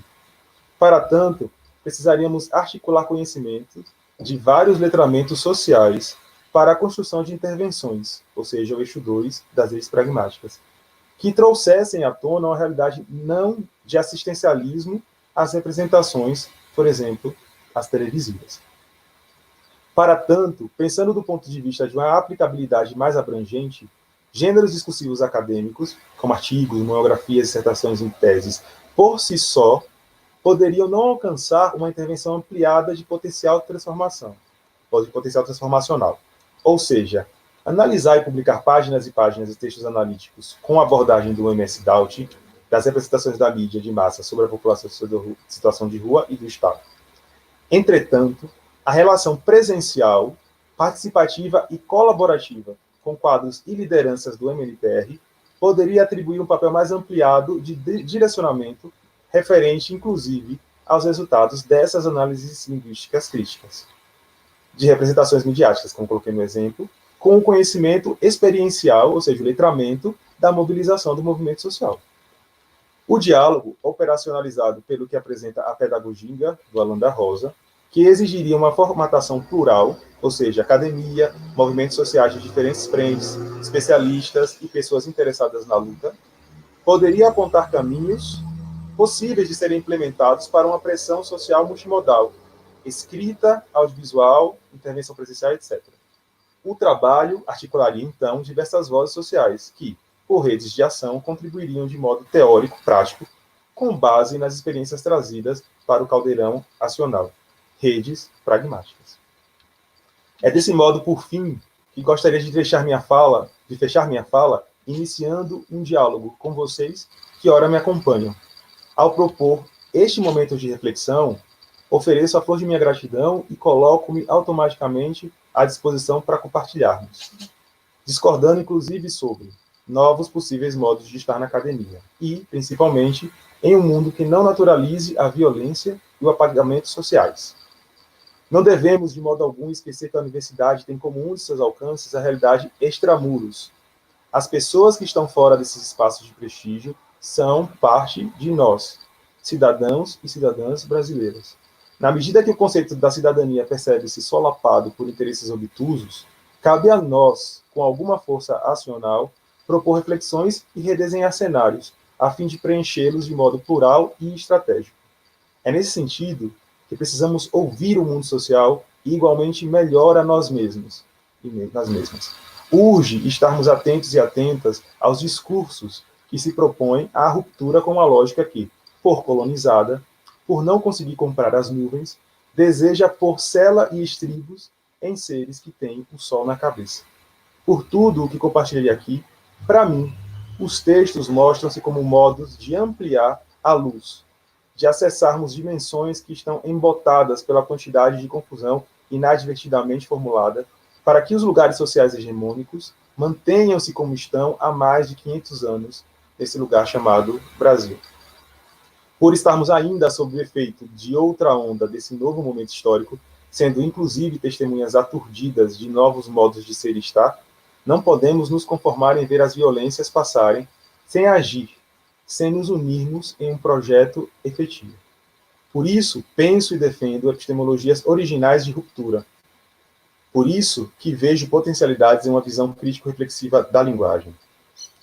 Para tanto, precisaríamos articular conhecimentos de vários letramentos sociais para a construção de intervenções, ou seja, o eixo 2 das redes pragmáticas, que trouxessem à tona uma realidade não de assistencialismo às representações, por exemplo, as televisivas. Para tanto, pensando do ponto de vista de uma aplicabilidade mais abrangente, gêneros discursivos acadêmicos, como artigos, monografias, dissertações e teses, por si só, poderiam não alcançar uma intervenção ampliada de potencial de transformação, ou de potencial transformacional. Ou seja, analisar e publicar páginas e páginas de textos analíticos com a abordagem do MS-DAUT, das representações da mídia de massa sobre a população em situação de rua e do Estado. Entretanto, a relação presencial, participativa e colaborativa com quadros e lideranças do MNPR poderia atribuir um papel mais ampliado de direcionamento, referente, inclusive, aos resultados dessas análises linguísticas críticas, de representações midiáticas, como coloquei no exemplo, com o conhecimento experiencial, ou seja, o letramento da mobilização do movimento social. O diálogo, operacionalizado pelo que apresenta a pedagogia do Alain da Rosa, que exigiria uma formatação plural, ou seja, academia, movimentos sociais de diferentes frentes, especialistas e pessoas interessadas na luta, poderia apontar caminhos possíveis de serem implementados para uma pressão social multimodal, escrita, audiovisual, intervenção presencial, etc. O trabalho articularia, então, diversas vozes sociais que, por redes de ação, contribuiriam de modo teórico, prático, com base nas experiências trazidas para o caldeirão acional. Redes pragmáticas. É desse modo, por fim, que gostaria de fechar minha fala, iniciando um diálogo com vocês que ora me acompanham. Ao propor este momento de reflexão, ofereço a flor de minha gratidão e coloco-me automaticamente à disposição para compartilharmos, discordando inclusive sobre novos possíveis modos de estar na academia e, principalmente, em um mundo que não naturalize a violência e o apagamento sociais. Não devemos, de modo algum, esquecer que a universidade tem como um de seus alcances a realidade extramuros. As pessoas que estão fora desses espaços de prestígio são parte de nós, cidadãos e cidadãs brasileiras. Na medida que o conceito da cidadania percebe-se solapado por interesses obtusos, cabe a nós, com alguma força acional, propor reflexões e redesenhar cenários, a fim de preenchê-los de modo plural e estratégico. É nesse sentido que precisamos ouvir o mundo social e, igualmente, melhor a nós mesmos e nas mesmas. Urge estarmos atentos e atentas aos discursos que se propõem à ruptura com a lógica que, por colonizada, por não conseguir comprar as nuvens, deseja pôr sela e estribos em seres que têm o sol na cabeça. Por tudo o que compartilhei aqui, para mim, os textos mostram-se como modos de ampliar a luz, de acessarmos dimensões que estão embotadas pela quantidade de confusão inadvertidamente formulada, para que os lugares sociais hegemônicos mantenham-se como estão há mais de 500 anos, nesse lugar chamado Brasil. Por estarmos ainda sob o efeito de outra onda desse novo momento histórico, sendo inclusive testemunhas aturdidas de novos modos de ser e estar, não podemos nos conformar em ver as violências passarem sem agir, sem nos unirmos em um projeto efetivo. Por isso, penso e defendo epistemologias originais de ruptura. Por isso que vejo potencialidades em uma visão crítico-reflexiva da linguagem.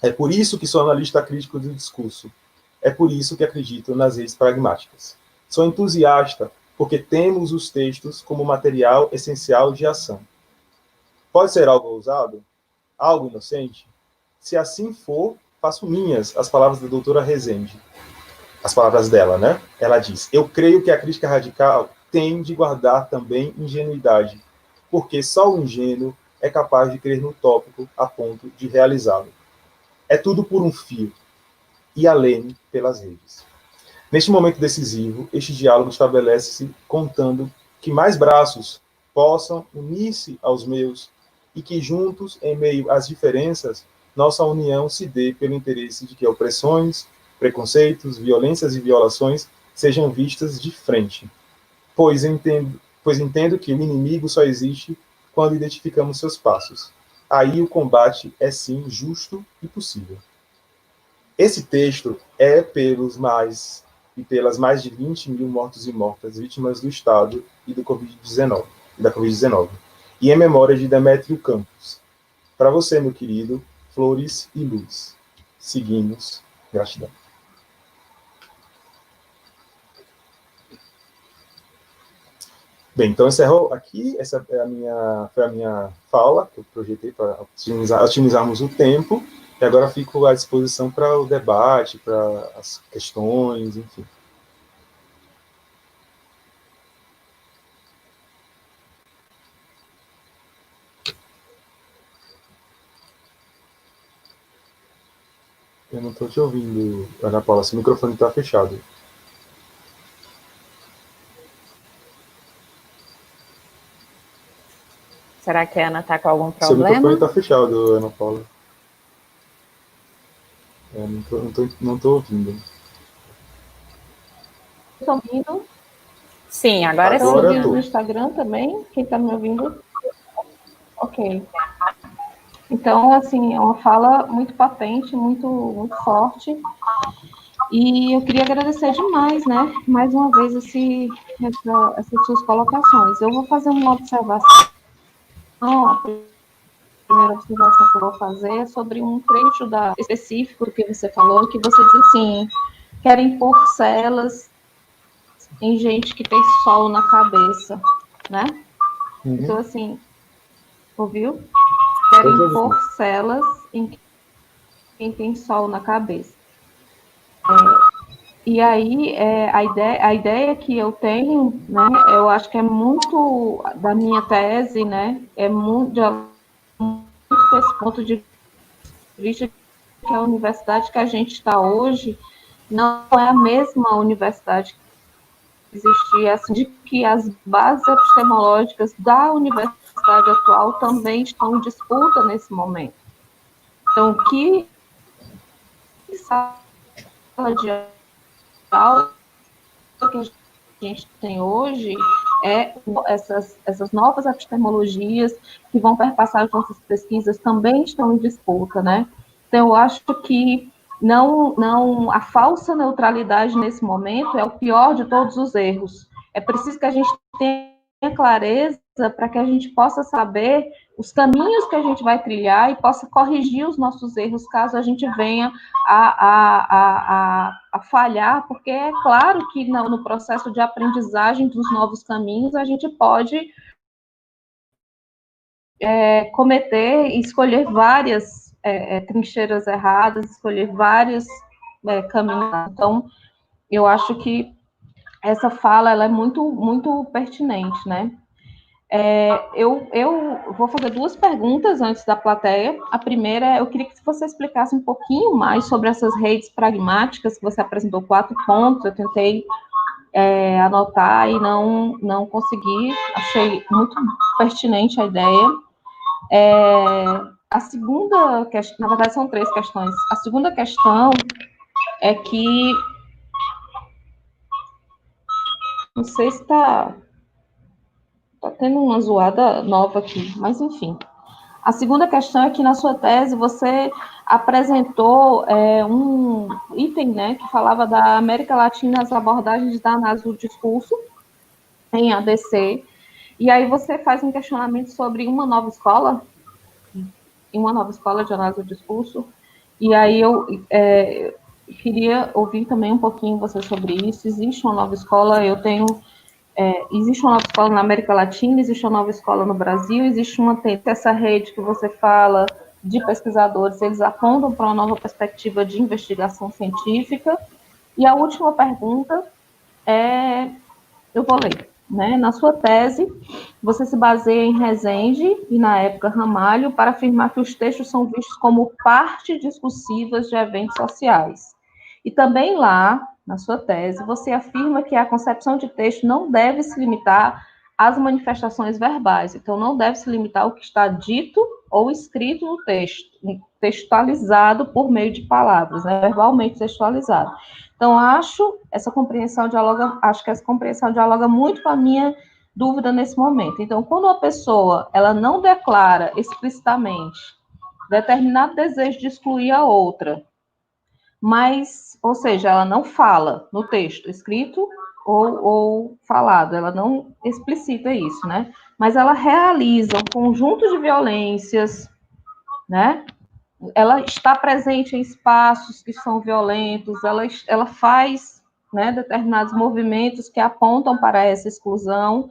É por isso que sou analista crítico do discurso. É por isso que acredito nas redes pragmáticas. Sou entusiasta porque temos os textos como material essencial de ação. Pode ser algo ousado? Algo inocente? Se assim for, faço minhas as palavras da doutora Rezende. As palavras dela, né? Ela diz: eu creio que a crítica radical tem de guardar também ingenuidade, porque só o ingênuo é capaz de crer no tópico a ponto de realizá-lo. É tudo por um fio, e além pelas redes. Neste momento decisivo, este diálogo estabelece-se contando que mais braços possam unir-se aos meus e que juntos, em meio às diferenças, nossa união se dê pelo interesse de que opressões, preconceitos, violências e violações sejam vistas de frente. Pois entendo que o inimigo só existe quando identificamos seus passos. Aí o combate é sim justo e possível. Esse texto é pelas mais de 20 mil mortos e mortas vítimas do Estado e da Covid-19, e em memória de Demétrio Campos. Para você, meu querido, flores e luz. Seguimos. Gratidão. Bem, então encerrou aqui, essa foi a minha fala, que eu projetei para otimizarmos o tempo, e agora fico à disposição para o debate, para as questões, enfim. Eu não estou te ouvindo, Ana Paula, seu microfone está fechado. Será que a Ana está com algum Seu problema? microfone está fechado, Ana Paula. Não estou ouvindo. Estão ouvindo? Sim, agora Agora sim. eu tô. No Instagram também, quem está me ouvindo? Ok. Então, assim, é uma fala muito patente, muito forte. E eu queria agradecer demais, né? Mais uma vez, essas suas colocações. Eu vou fazer uma observação. A primeira observação que eu vou fazer é sobre um trecho específico do que você falou, que você diz assim, querem pôr celas em gente que tem sol na cabeça, né? Então, assim, ouviu? Querem pôr celas em quem tem sol na cabeça. E aí, a ideia que eu tenho, né, eu acho que é muito da minha tese, né, é muito com esse ponto de vista que a universidade que a gente está hoje não é a mesma universidade que existia, assim, de que as bases epistemológicas da universidade atual também estão em disputa nesse momento. Então, que sala de aula que a gente tem hoje essas novas epistemologias que vão perpassar as nossas pesquisas também estão em disputa, né? Então, eu acho que a falsa neutralidade nesse momento é o pior de todos os erros. É preciso que a gente tenha clareza para que a gente possa saber os caminhos que a gente vai trilhar e possa corrigir os nossos erros caso a gente venha a falhar, porque é claro que no processo de aprendizagem dos novos caminhos a gente pode cometer e escolher várias trincheiras erradas, escolher vários caminhos. Então, eu acho que essa fala ela é muito pertinente, né? Eu vou fazer duas perguntas antes da plateia. A primeira é, eu queria que você explicasse um pouquinho mais sobre essas redes pragmáticas, que você apresentou 4 pontos, eu tentei anotar e não consegui, achei muito pertinente a ideia. A segunda questão, na verdade são 3 questões. A segunda questão é que, não sei se está tendo uma zoada nova aqui, mas enfim. A segunda questão é que na sua tese você apresentou um item, né, que falava da América Latina, as abordagens da análise do discurso em ADC, e aí você faz um questionamento sobre uma nova escola de análise do discurso, e aí eu queria ouvir também um pouquinho você sobre isso. Existe uma nova escola, existe uma nova escola na América Latina, existe uma nova escola no Brasil, existe essa rede que você fala de pesquisadores, eles apontam para uma nova perspectiva de investigação científica. E a última pergunta eu vou ler, né? Na sua tese, você se baseia em Rezende e, na época, Ramalho, para afirmar que os textos são vistos como parte discursivas de eventos sociais. E também lá, na sua tese, você afirma que a concepção de texto não deve se limitar às manifestações verbais, então não deve se limitar ao que está dito ou escrito no texto, textualizado por meio de palavras, né, verbalmente textualizado. Então, acho que essa compreensão dialoga muito com a minha dúvida nesse momento. Então, quando uma pessoa ela não declara explicitamente determinado desejo de excluir a outra, mas, ou seja, ela não fala no texto escrito ou falado, ela não explicita isso, né? Mas ela realiza um conjunto de violências, né? Ela está presente em espaços que são violentos, ela faz, né, determinados movimentos que apontam para essa exclusão.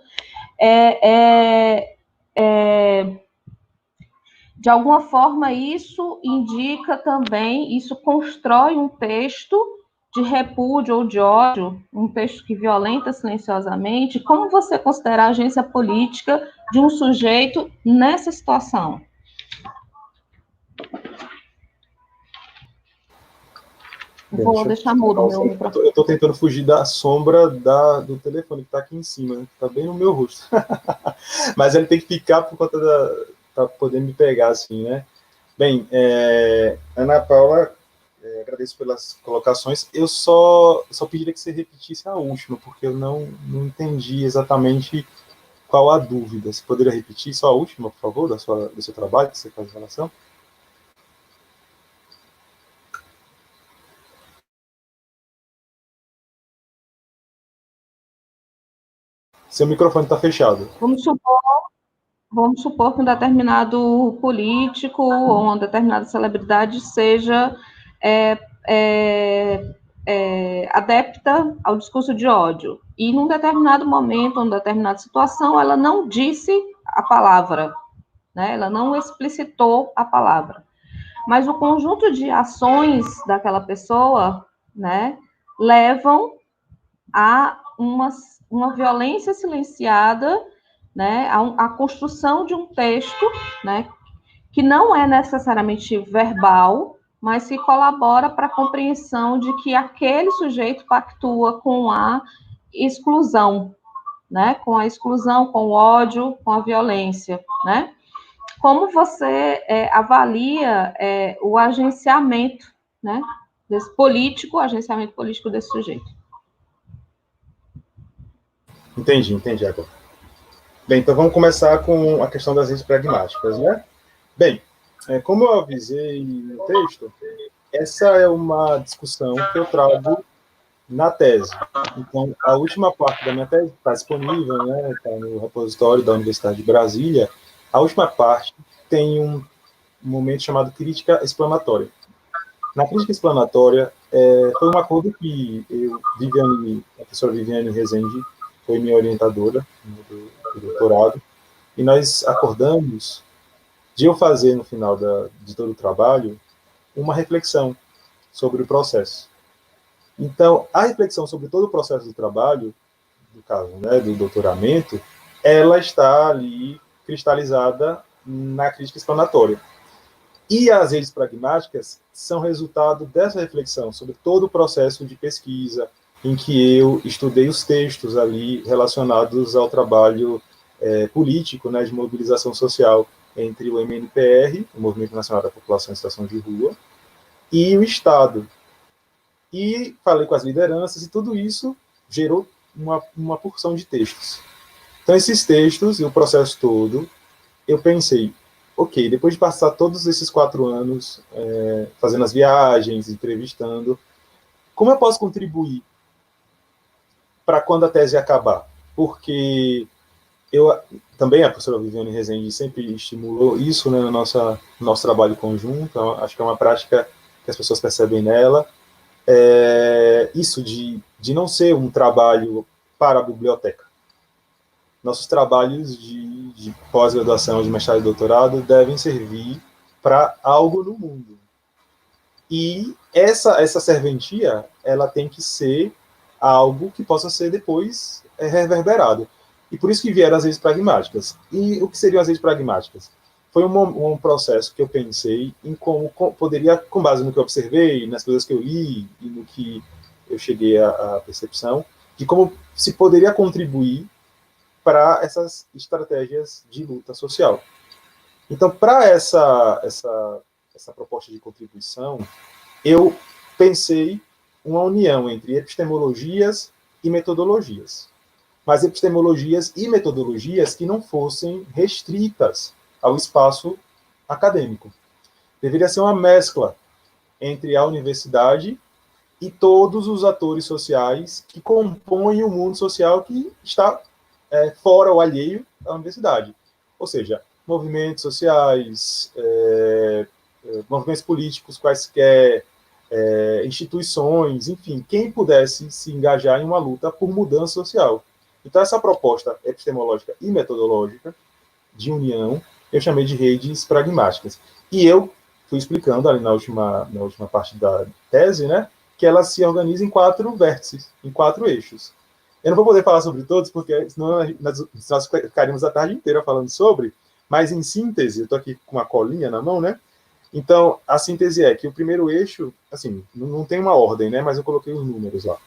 De alguma forma, isso constrói um texto de repúdio ou de ódio, um texto que violenta silenciosamente. Como você considera a agência política de um sujeito nessa situação? Vou deixar mudo o meu microfone. Eu estou tentando fugir da sombra do telefone que está aqui em cima, né? Está bem no meu rosto. Mas ele tem que ficar por conta para poder me pegar assim, né? Bem, Ana Paula agradeço pelas colocações. Eu só pediria que você repetisse a última, porque eu não entendi exatamente qual a dúvida. Você poderia repetir só a última, por favor, do seu trabalho que você faz em relação? Seu microfone está fechado. Vamos supor que um determinado político ou uma determinada celebridade seja adepta ao discurso de ódio. E num determinado momento, numa determinada situação, ela não disse a palavra, né? Ela não explicitou a palavra. Mas o conjunto de ações daquela pessoa, né, levam a uma violência silenciada, né, a construção de um texto, né, que não é necessariamente verbal, mas que colabora para a compreensão de que aquele sujeito pactua com a exclusão, né, com a exclusão, com o ódio, com a violência, né? Como você avalia o agenciamento, né, desse político, o agenciamento político desse sujeito? Entendi agora. Bem, então vamos começar com a questão das leis pragmáticas, né? Bem, como eu avisei no texto, essa é uma discussão que eu trago na tese. Então, a última parte da minha tese está disponível, né? Está no repositório da Universidade de Brasília. A última parte tem um momento chamado crítica explanatória. Na crítica explanatória, foi um acordo que a professora Viviane Rezende foi minha orientadora do doutorado, e nós acordamos de eu fazer, no final de todo o trabalho, uma reflexão sobre o processo. Então, a reflexão sobre todo o processo do trabalho, no caso, né, do doutoramento, ela está ali cristalizada na crítica explanatória. E as redes pragmáticas são resultado dessa reflexão sobre todo o processo de pesquisa, em que eu estudei os textos ali relacionados ao trabalho político, né, de mobilização social entre o MNPR, o Movimento Nacional da População em Situação de Rua, e o Estado. E falei com as lideranças, e tudo isso gerou uma porção de textos. Então, esses textos e o processo todo, eu pensei, ok, depois de passar todos esses 4 anos fazendo as viagens, entrevistando, como eu posso contribuir para quando a tese acabar? Porque também a professora Viviane Rezende sempre estimulou isso, né, no nosso trabalho conjunto. Acho que é uma prática que as pessoas percebem nela. Isso de não ser um trabalho para a biblioteca. Nossos trabalhos de pós-graduação, de mestrado e doutorado devem servir para algo no mundo. E essa serventia, ela tem que ser algo que possa ser depois reverberado. E por isso que vieram as leis pragmáticas. E o que seriam as leis pragmáticas? Foi um processo que eu pensei em como poderia, com base no que eu observei, nas coisas que eu li e no que eu cheguei à percepção, de como se poderia contribuir para essas estratégias de luta social. Então, para essa proposta de contribuição, eu pensei uma união entre epistemologias e metodologias, mas epistemologias e metodologias que não fossem restritas ao espaço acadêmico. Deveria ser uma mescla entre a universidade e todos os atores sociais que compõem o mundo social que está fora ou alheio à universidade. Ou seja, movimentos sociais, movimentos políticos quaisquer, instituições, enfim, quem pudesse se engajar em uma luta por mudança social. Então, essa proposta epistemológica e metodológica de união, eu chamei de redes pragmáticas. E eu fui explicando ali na última parte da tese, né, que ela se organiza em 4 vértices, em 4 eixos. Eu não vou poder falar sobre todos, porque senão nós ficaríamos a tarde inteira falando sobre, mas em síntese, eu estou aqui com uma colinha na mão, né? Então, a síntese é que o primeiro eixo, assim, não tem uma ordem, né, mas eu coloquei os números lá.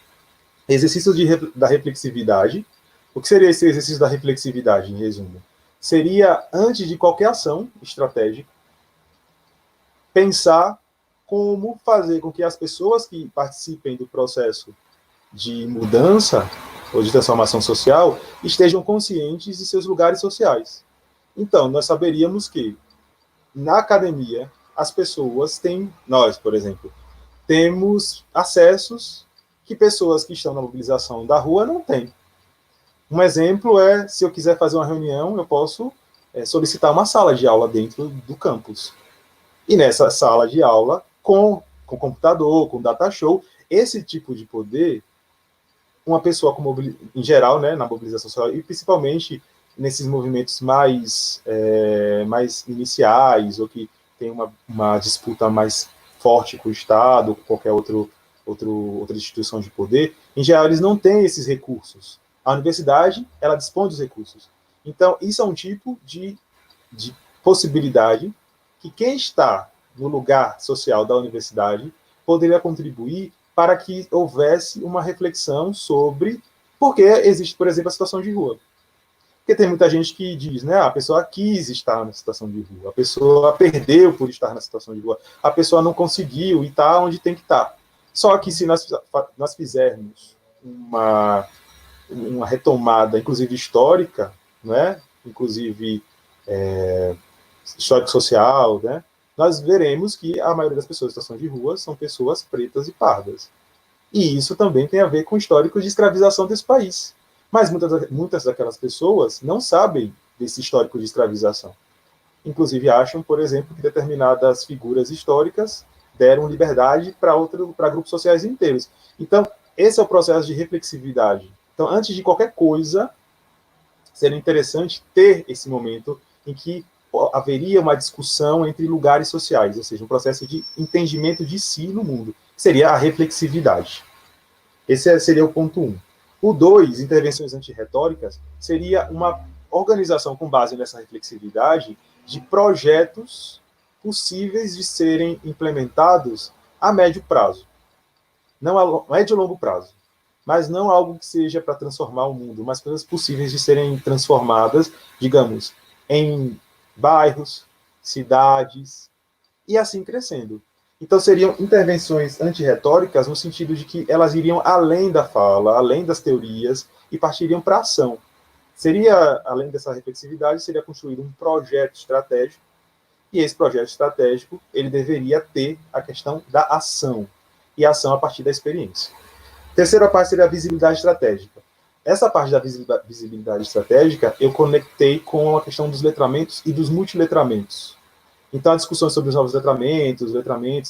Exercício da reflexividade. O que seria esse exercício da reflexividade, em resumo? Seria, antes de qualquer ação estratégica, pensar como fazer com que as pessoas que participem do processo de mudança ou de transformação social estejam conscientes de seus lugares sociais. Então, nós saberíamos que, na academia, as pessoas têm, nós, por exemplo, temos acessos que pessoas que estão na mobilização da rua não têm. Um exemplo é, se eu quiser fazer uma reunião, eu posso solicitar uma sala de aula dentro do campus. E nessa sala de aula, com computador, com data show, esse tipo de poder, uma pessoa em geral, né, na mobilização social, e principalmente nesses movimentos mais iniciais, ou que tem uma disputa mais forte com o Estado, ou com qualquer outra instituição de poder, em geral, eles não têm esses recursos. A universidade, ela dispõe dos recursos. Então, isso é um tipo de possibilidade que quem está no lugar social da universidade poderia contribuir para que houvesse uma reflexão sobre por que existe, por exemplo, a situação de rua. Porque tem muita gente que diz, né, a pessoa quis estar na situação de rua, a pessoa perdeu por estar na situação de rua, a pessoa não conseguiu e está onde tem que estar. Só que se nós fizermos uma retomada, inclusive histórica, né, inclusive histórico-social, né, nós veremos que a maioria das pessoas em situação de rua são pessoas pretas e pardas. E isso também tem a ver com o histórico de escravização desse país. Mas muitas daquelas pessoas não sabem desse histórico de escravização. Inclusive acham, por exemplo, que determinadas figuras históricas deram liberdade para grupos sociais inteiros. Então, esse é o processo de reflexividade. Então, antes de qualquer coisa, seria interessante ter esse momento em que haveria uma discussão entre lugares sociais, ou seja, um processo de entendimento de si no mundo, que seria a reflexividade. Esse seria o ponto 1. O 2, intervenções antirretóricas, seria uma organização com base nessa reflexividade de projetos possíveis de serem implementados a médio prazo. Não a médio e longo prazo. Mas não algo que seja para transformar o mundo, mas coisas possíveis de serem transformadas, digamos, em bairros, cidades, e assim crescendo. Então, seriam intervenções antirretóricas no sentido de que elas iriam além da fala, além das teorias, e partiriam para a ação. Seria, além dessa reflexividade, seria construído um projeto estratégico, e esse projeto estratégico, ele deveria ter a questão da ação, e a ação a partir da experiência. Terceira parte seria a visibilidade estratégica. Essa parte da visibilidade estratégica, eu conectei com a questão dos letramentos e dos multiletramentos. Então, a discussão sobre os novos letramentos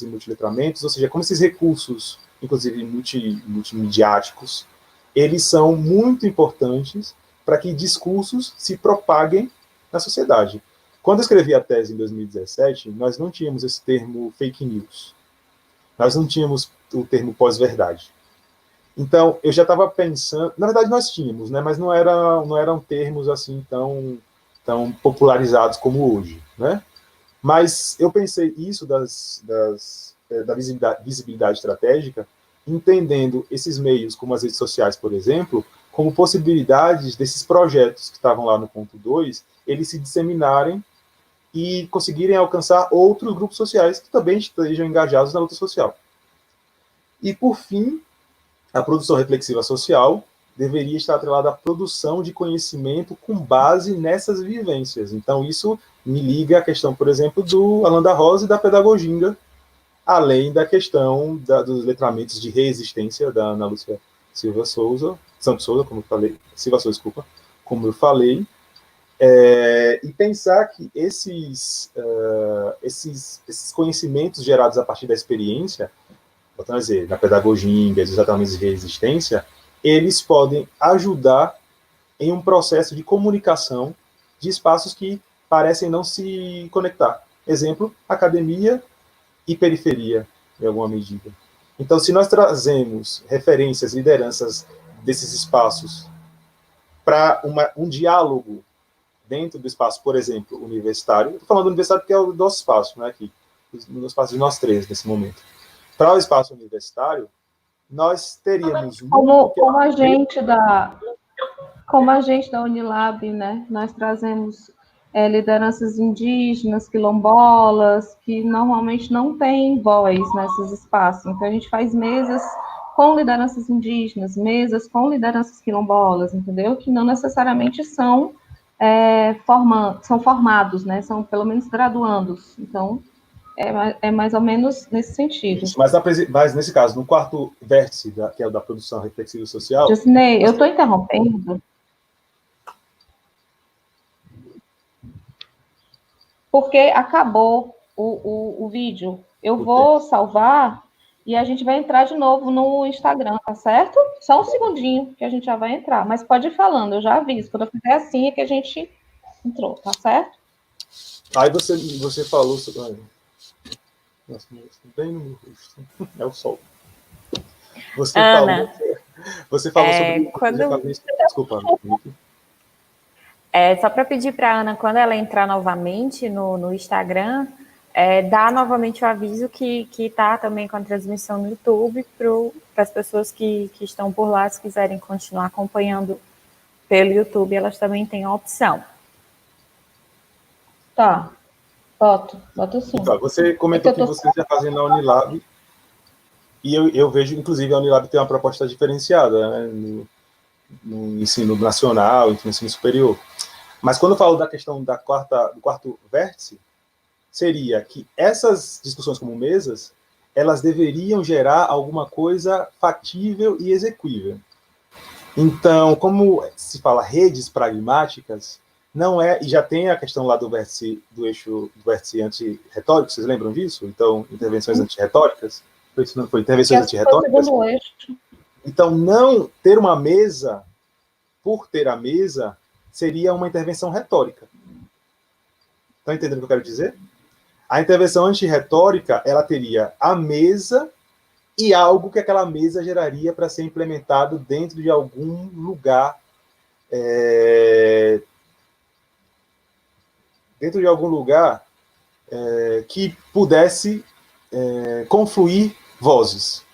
e multiletramentos, ou seja, como esses recursos, inclusive multimediáticos, eles são muito importantes para que discursos se propaguem na sociedade. Quando eu escrevi a tese em 2017, nós não tínhamos esse termo fake news. Nós não tínhamos o termo pós-verdade. Então, eu já estava pensando... Na verdade, nós tínhamos, né, mas não eram termos assim tão popularizados como hoje, né? Mas eu pensei isso da visibilidade estratégica, entendendo esses meios, como as redes sociais, por exemplo, como possibilidades desses projetos que estavam lá no ponto 2, eles se disseminarem e conseguirem alcançar outros grupos sociais que também estejam engajados na luta social. E, por fim, a produção reflexiva social deveria estar atrelada à produção de conhecimento com base nessas vivências. Então, isso me liga à questão, por exemplo, do Alain da Rosa e da pedagogia, além da questão dos letramentos de resistência da Ana Lúcia Santos Souza, como eu falei, como eu falei, e pensar que esses conhecimentos gerados a partir da experiência, voltando a dizer, da pedagogia, dos tratamentos de resistência, eles podem ajudar em um processo de comunicação de espaços que parecem não se conectar. Exemplo, academia e periferia, em alguma medida. Então, se nós trazemos referências, lideranças desses espaços para um diálogo dentro do espaço, por exemplo, universitário, estou falando do universitário porque é o nosso espaço, né, aqui, no espaço de nós três, nesse momento. Para o espaço universitário, nós teríamos... Como a gente da Unilab, né, nós trazemos lideranças indígenas, quilombolas, que normalmente não têm voz nesses espaços. Então, a gente faz mesas com lideranças indígenas, mesas com lideranças quilombolas, entendeu? Que não necessariamente são, são formados, né? São pelo menos graduandos. Então, é mais ou menos nesse sentido. Isso, mas nesse caso, no quarto vértice, que é o da produção reflexiva social... Jusnei, eu estou interrompendo porque acabou o vídeo. Eu vou salvar e a gente vai entrar de novo no Instagram, tá certo? Só um segundinho que a gente já vai entrar, mas pode ir falando, eu já aviso. Quando eu fizer assim é que a gente entrou, tá certo? Aí você falou sobre... Nossa, bem no meu rosto. É o sol. Ana, você falou sobre... Desculpa, só para pedir para a Ana, quando ela entrar novamente no Instagram, dá novamente o aviso que está também com a transmissão no YouTube para as pessoas que estão por lá, se quiserem continuar acompanhando pelo YouTube, elas também têm a opção. Tá, boto sim. Tá, você comentou que você já fazendo na Unilab, e eu vejo, inclusive, a Unilab tem uma proposta diferenciada, né, no ensino nacional, no ensino superior. Mas quando eu falo da questão do quarto vértice, seria que essas discussões como mesas, elas deveriam gerar alguma coisa factível e execuível. Então, como se fala redes pragmáticas, não é, e já tem a questão lá do eixo do vértice antirretórico, vocês lembram disso? Então, intervenções antirretóricas? Foi intervenções antirretóricas? Então, não ter uma mesa, por ter a mesa, seria uma intervenção retórica. Estão entendendo o que eu quero dizer? A intervenção antirretórica, ela teria a mesa e algo que aquela mesa geraria para ser implementado dentro de algum lugar, que pudesse confluir vozes.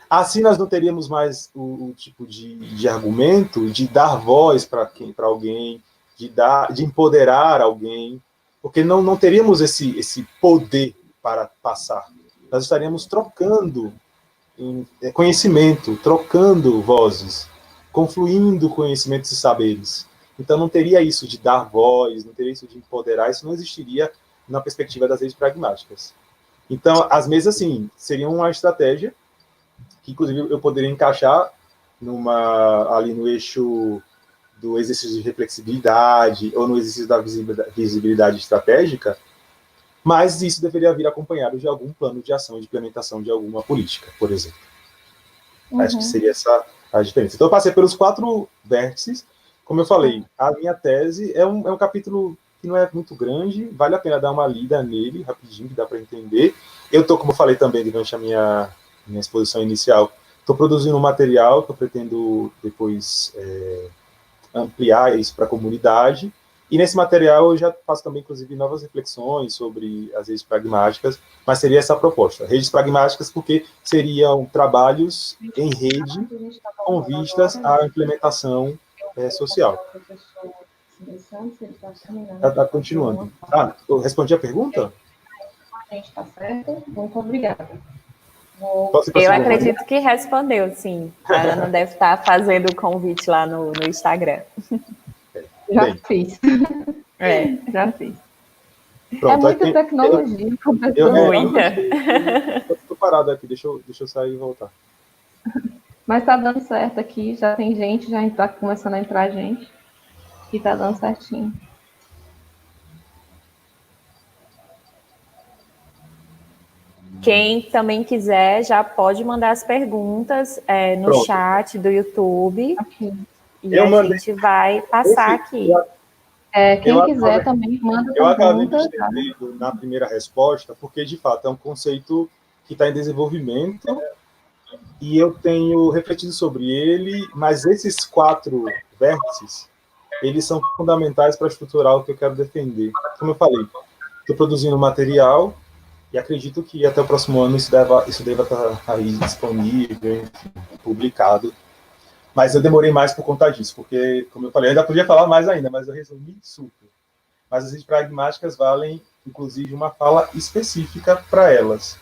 Assim nós não teríamos mais o tipo de argumento de dar voz para alguém, de empoderar alguém, porque não teríamos esse poder para passar. Nós estaríamos trocando conhecimento, trocando vozes, confluindo conhecimentos e saberes. Então não teria isso de dar voz, não teria isso de empoderar, isso não existiria na perspectiva das redes pragmáticas. Então, as mesas, sim, seriam uma estratégia que, inclusive, eu poderia encaixar ali no eixo do exercício de reflexibilidade ou no exercício da visibilidade estratégica, mas isso deveria vir acompanhado de algum plano de ação e de implementação de alguma política, por exemplo. Acho que seria essa a diferença. Então, eu passei pelos 4 vértices. Como eu falei, a minha tese é um capítulo que não é muito grande, vale a pena dar uma lida nele, rapidinho, que dá para entender. Eu estou, como eu falei também durante a minha exposição inicial, estou produzindo um material que eu pretendo depois ampliar isso para a comunidade, e nesse material eu já faço também, inclusive, novas reflexões sobre as redes pragmáticas, mas seria essa a proposta. Redes pragmáticas porque seriam trabalhos em rede com vistas à implementação social. Está continuando. Eu respondi a pergunta? Está certo. Muito obrigada. Eu acredito que respondeu, sim. A Ana deve estar fazendo o convite lá no Instagram. Já fiz. Já fiz. Pronto, muita tecnologia. Muita. Estou parado aqui, deixa eu sair e voltar. Mas está dando certo aqui, já tem gente, já está começando a entrar gente. E está dando certinho. Quem também quiser já pode mandar as perguntas no chat do YouTube. Okay. E a gente vai passar aqui. Quem quiser também manda perguntas. Eu acabei me estendendo na primeira resposta, porque, de fato, é um conceito que está em desenvolvimento e eu tenho refletido sobre ele, mas esses 4 vértices, eles são fundamentais para estruturar o que eu quero defender. Como eu falei, estou produzindo material e acredito que até o próximo ano isso deva estar aí disponível, enfim, publicado. Mas eu demorei mais por conta disso, porque, como eu falei, eu ainda podia falar mais ainda, mas eu resumi super. mas as leis pragmáticas valem, inclusive, uma fala específica para elas,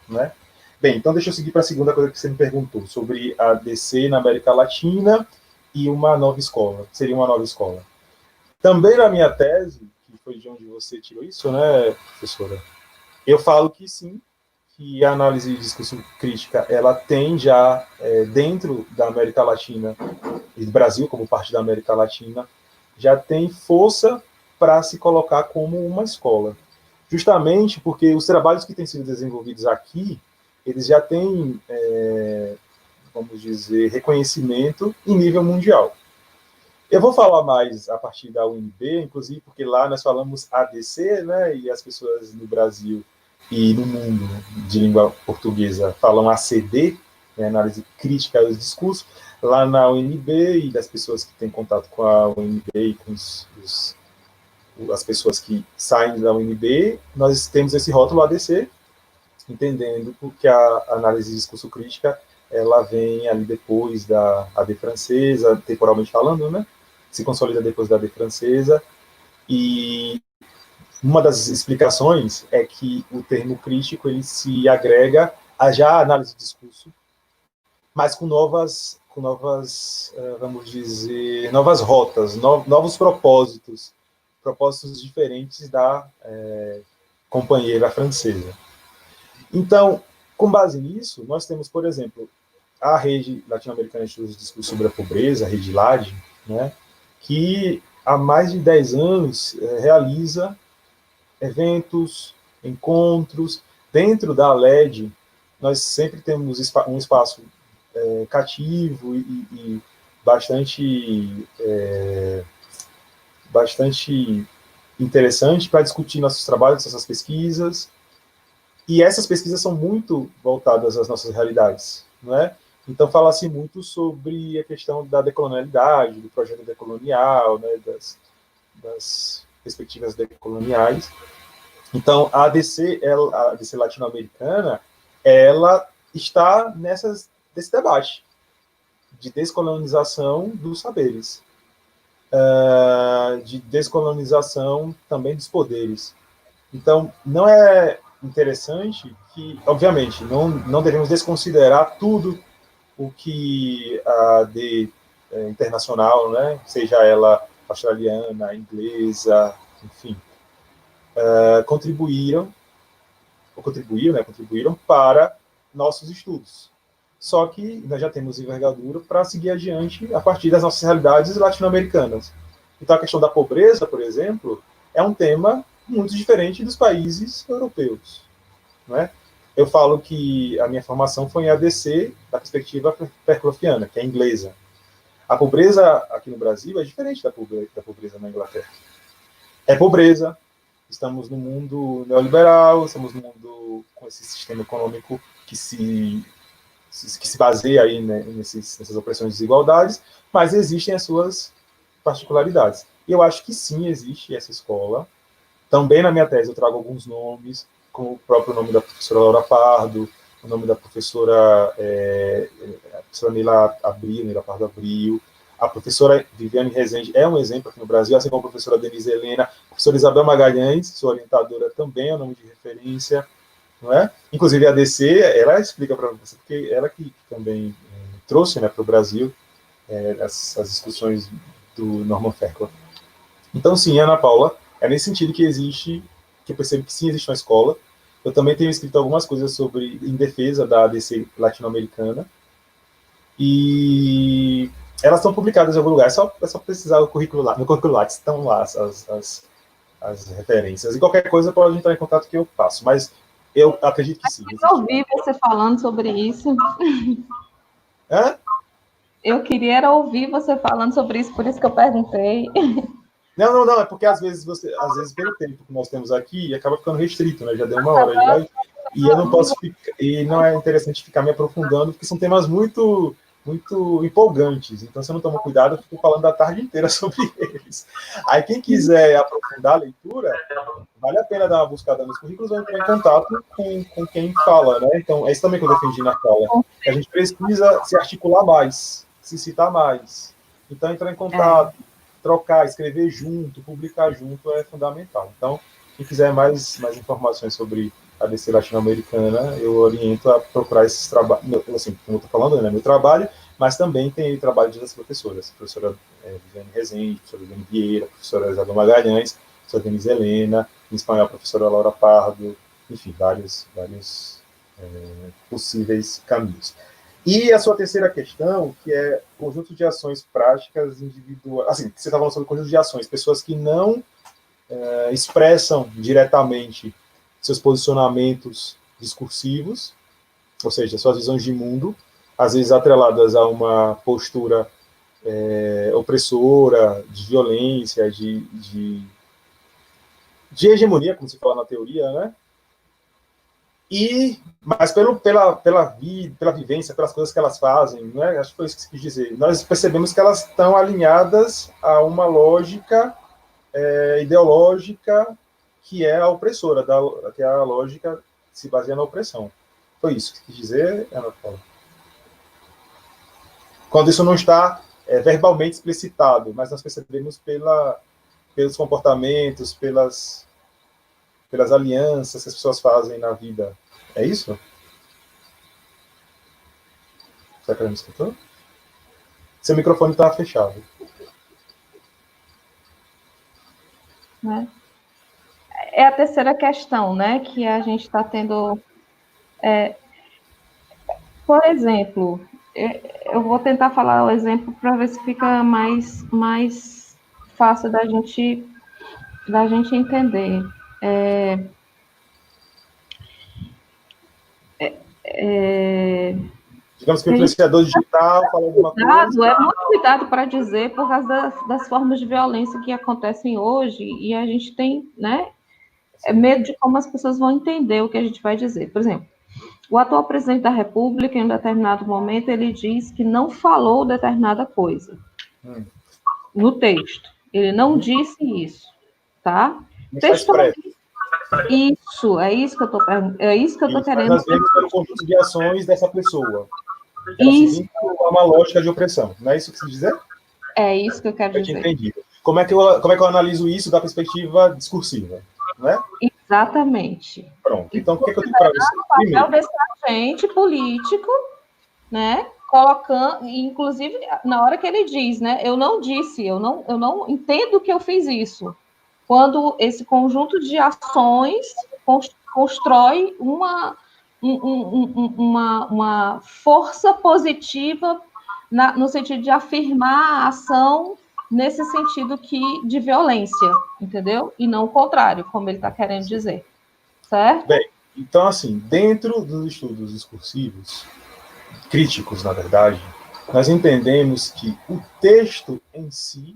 né? Bem, então deixa eu seguir para a segunda coisa que você me perguntou, sobre a DC na América Latina e uma nova escola. Seria uma nova escola. Também na minha tese, que foi de onde você tirou isso, né, professora? Eu falo que sim, que a análise de discurso crítica, ela tem já, dentro da América Latina, e do Brasil como parte da América Latina, já tem força para se colocar como uma escola. Justamente porque os trabalhos que têm sido desenvolvidos aqui, eles já têm, vamos dizer, reconhecimento em nível mundial. Eu vou falar mais a partir da UNB, inclusive porque lá nós falamos ADC, né, e as pessoas no Brasil e no mundo de língua portuguesa falam ACD, né, análise crítica do discurso. Lá na UNB, e das pessoas que têm contato com a UNB e com as pessoas que saem da UNB, nós temos esse rótulo ADC, entendendo que a análise de discurso crítica, ela vem ali depois da AD francesa, temporalmente falando, né? Se consolida depois da AD francesa, e uma das explicações é que o termo crítico, ele se agrega a já a análise de discurso, mas com novas, vamos dizer, novas rotas, novos propósitos diferentes da companheira francesa. Então, com base nisso, nós temos, por exemplo, a Rede Latino-Americana de Estudos de Discurso sobre a Pobreza, a Rede LAD, né, que há mais de 10 anos realiza eventos, encontros. Dentro da LED, nós sempre temos um espaço cativo e bastante interessante para discutir nossos trabalhos, nossas pesquisas. E essas pesquisas são muito voltadas às nossas realidades, não é? Então, fala-se muito sobre a questão da decolonialidade, do projeto decolonial, né, das perspectivas decoloniais. Então, a ADC latino-americana, ela está desse debate de descolonização dos saberes, de descolonização também dos poderes. Então, não é interessante que, obviamente, não devemos desconsiderar tudo o que a AD internacional, né, seja ela australiana, inglesa, enfim, contribuíram para nossos estudos. Só que nós já temos envergadura para seguir adiante a partir das nossas realidades latino-americanas. Então, a questão da pobreza, por exemplo, é um tema muito diferente dos países europeus, não é? Eu falo que a minha formação foi em ADC, da perspectiva Faircloffiana, que é inglesa. A pobreza aqui no Brasil é diferente da pobreza na Inglaterra. É pobreza, estamos no mundo neoliberal, estamos no mundo com esse sistema econômico que se baseia aí, né, nessas opressões e desigualdades, mas existem as suas particularidades. E eu acho que sim, existe essa escola. Também na minha tese eu trago alguns nomes, como o próprio nome da professora Laura Pardo, o nome da professora Neila Pardo Abril, a professora Viviane Rezende é um exemplo aqui no Brasil, assim como a professora Denise Helena, a professora Isabel Magalhães, sua orientadora, também é um nome de referência, não é? Inclusive a DC, ela explica para você, porque ela que também trouxe, né, para o Brasil as discussões do Norman Fairclough. Então, sim, Ana Paula, é nesse sentido que eu percebo que sim, existe uma escola. Eu também tenho escrito algumas coisas em defesa da ADC latino-americana, e elas estão publicadas em algum lugar, é só precisar no currículo Lattes, estão lá as referências. E qualquer coisa pode entrar em contato que eu faço, mas eu acredito que sim. Eu ouvi você falando sobre isso. Hã? Eu queria ouvir você falando sobre isso, por isso que eu perguntei. Não, é porque às vezes pelo tempo que nós temos aqui, acaba ficando restrito, né? Já deu uma hora já, e eu não posso ficar, e não é interessante ficar me aprofundando, porque são temas muito empolgantes, então se eu não tomo cuidado, eu fico falando a tarde inteira sobre eles. Aí quem quiser aprofundar a leitura, vale a pena dar uma buscada nos currículos ou entrar em contato com quem fala, né? Então, é isso também que eu defendi na fala, que a gente precisa se articular mais, se citar mais. Então, entrar em contato, trocar, escrever junto, publicar junto é fundamental. Então, quem quiser mais informações sobre a ABC latino-americana, eu oriento a procurar esses trabalhos, assim, como eu estou falando, né, meu trabalho, mas também tem o trabalho de outras professoras, professora Viviane Rezende, professora Viviane Vieira, professora Isabel Magalhães, professora Denise Helena, em espanhol, a professora Laura Pardo, enfim, vários possíveis caminhos. E a sua terceira questão, que é conjunto de ações práticas individuais, assim, você está falando sobre conjunto de ações, pessoas que não expressam diretamente seus posicionamentos discursivos, ou seja, suas visões de mundo, às vezes atreladas a uma postura opressora, de violência, de hegemonia, como se fala na teoria, né? Mas pela vivência, pelas coisas que elas fazem, né? Acho que foi isso que você quis dizer. Nós percebemos que elas estão alinhadas a uma lógica ideológica que é a opressora, que é a lógica que se baseia na opressão. Foi isso que quis dizer, Ana Paula? Quando isso não está verbalmente explicitado, mas nós percebemos pelos comportamentos, pelas alianças que as pessoas fazem na vida. É isso? Será que ela me escutou? Seu microfone está fechado. Né? É a terceira questão, né, que a gente está tendo. Por exemplo, eu vou tentar falar o exemplo para ver se fica mais fácil da gente entender. Digamos que o influenciador digital fala alguma coisa. É muito cuidado para dizer por causa das formas de violência que acontecem hoje, e a gente tem, né, medo de como as pessoas vão entender o que a gente vai dizer. Por exemplo, o atual presidente da República, em um determinado momento, ele diz que não falou determinada coisa no texto. Ele não disse isso, tá? Isso, é isso que eu estou querendo. Nós vemos pelo conjunto de ações dessa pessoa. Isso. É uma lógica de opressão, não é isso que você dizer? É isso que eu quero dizer. Entendi. Como é que eu analiso isso da perspectiva discursiva, né? Exatamente. Pronto. Então, o que eu tenho para você? O papel desse agente político, né? Colocando, inclusive, na hora que ele diz, né? Eu não entendo que eu fiz isso. Quando esse conjunto de ações constrói uma força positiva no sentido de afirmar a ação nesse sentido de violência, entendeu? E não o contrário, como ele está querendo dizer. Certo? Bem, então, assim, dentro dos estudos discursivos, críticos, na verdade, nós entendemos que o texto em si,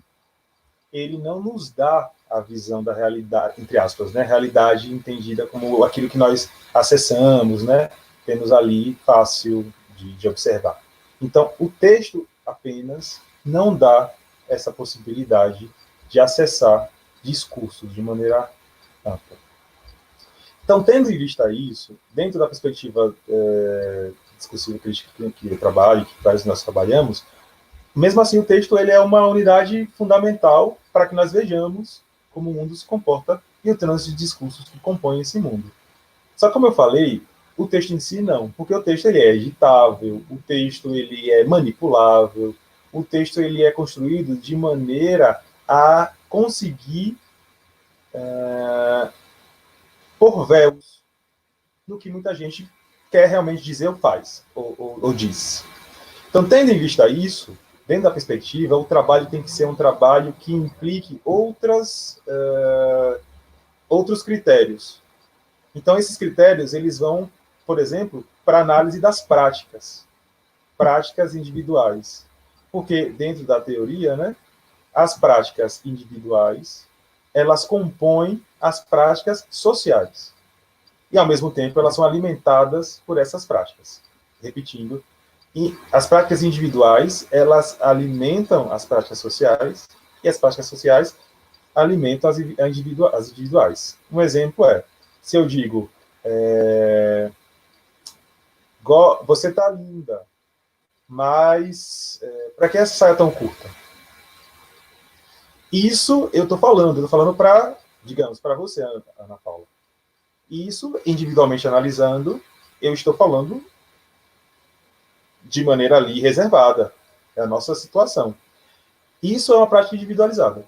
ele não nos dá a visão da realidade, entre aspas, né? Realidade entendida como aquilo que nós acessamos, né? Temos ali fácil de observar. Então, o texto apenas não dá essa possibilidade de acessar discursos de maneira ampla. Então, tendo em vista isso, dentro da perspectiva discursiva crítica que eu trabalho, que nós trabalhamos, mesmo assim, o texto ele é uma unidade fundamental para que nós vejamos como o mundo se comporta e o trânsito de discursos que compõem esse mundo. Só que, como eu falei, o texto em si não, porque o texto ele é editável, o texto ele é manipulável, o texto ele é construído de maneira a conseguir pôr véus no que muita gente quer realmente dizer ou faz, ou diz. Então, tendo em vista isso, dentro da perspectiva, o trabalho tem que ser um trabalho que implique outros critérios. Então, esses critérios, eles vão, por exemplo, para a análise das práticas individuais. Porque, dentro da teoria, né, as práticas individuais, elas compõem as práticas sociais. E, ao mesmo tempo, elas são alimentadas por essas práticas. Repetindo, e as práticas individuais, elas alimentam as práticas sociais, e as práticas sociais alimentam as individuais. Um exemplo é, se eu digo, você está linda, mas para que essa saia tão curta? Isso eu estou falando para, digamos, para você, Ana Paula. Isso, individualmente analisando, eu estou falando de maneira ali reservada. É a nossa situação. Isso é uma prática individualizada.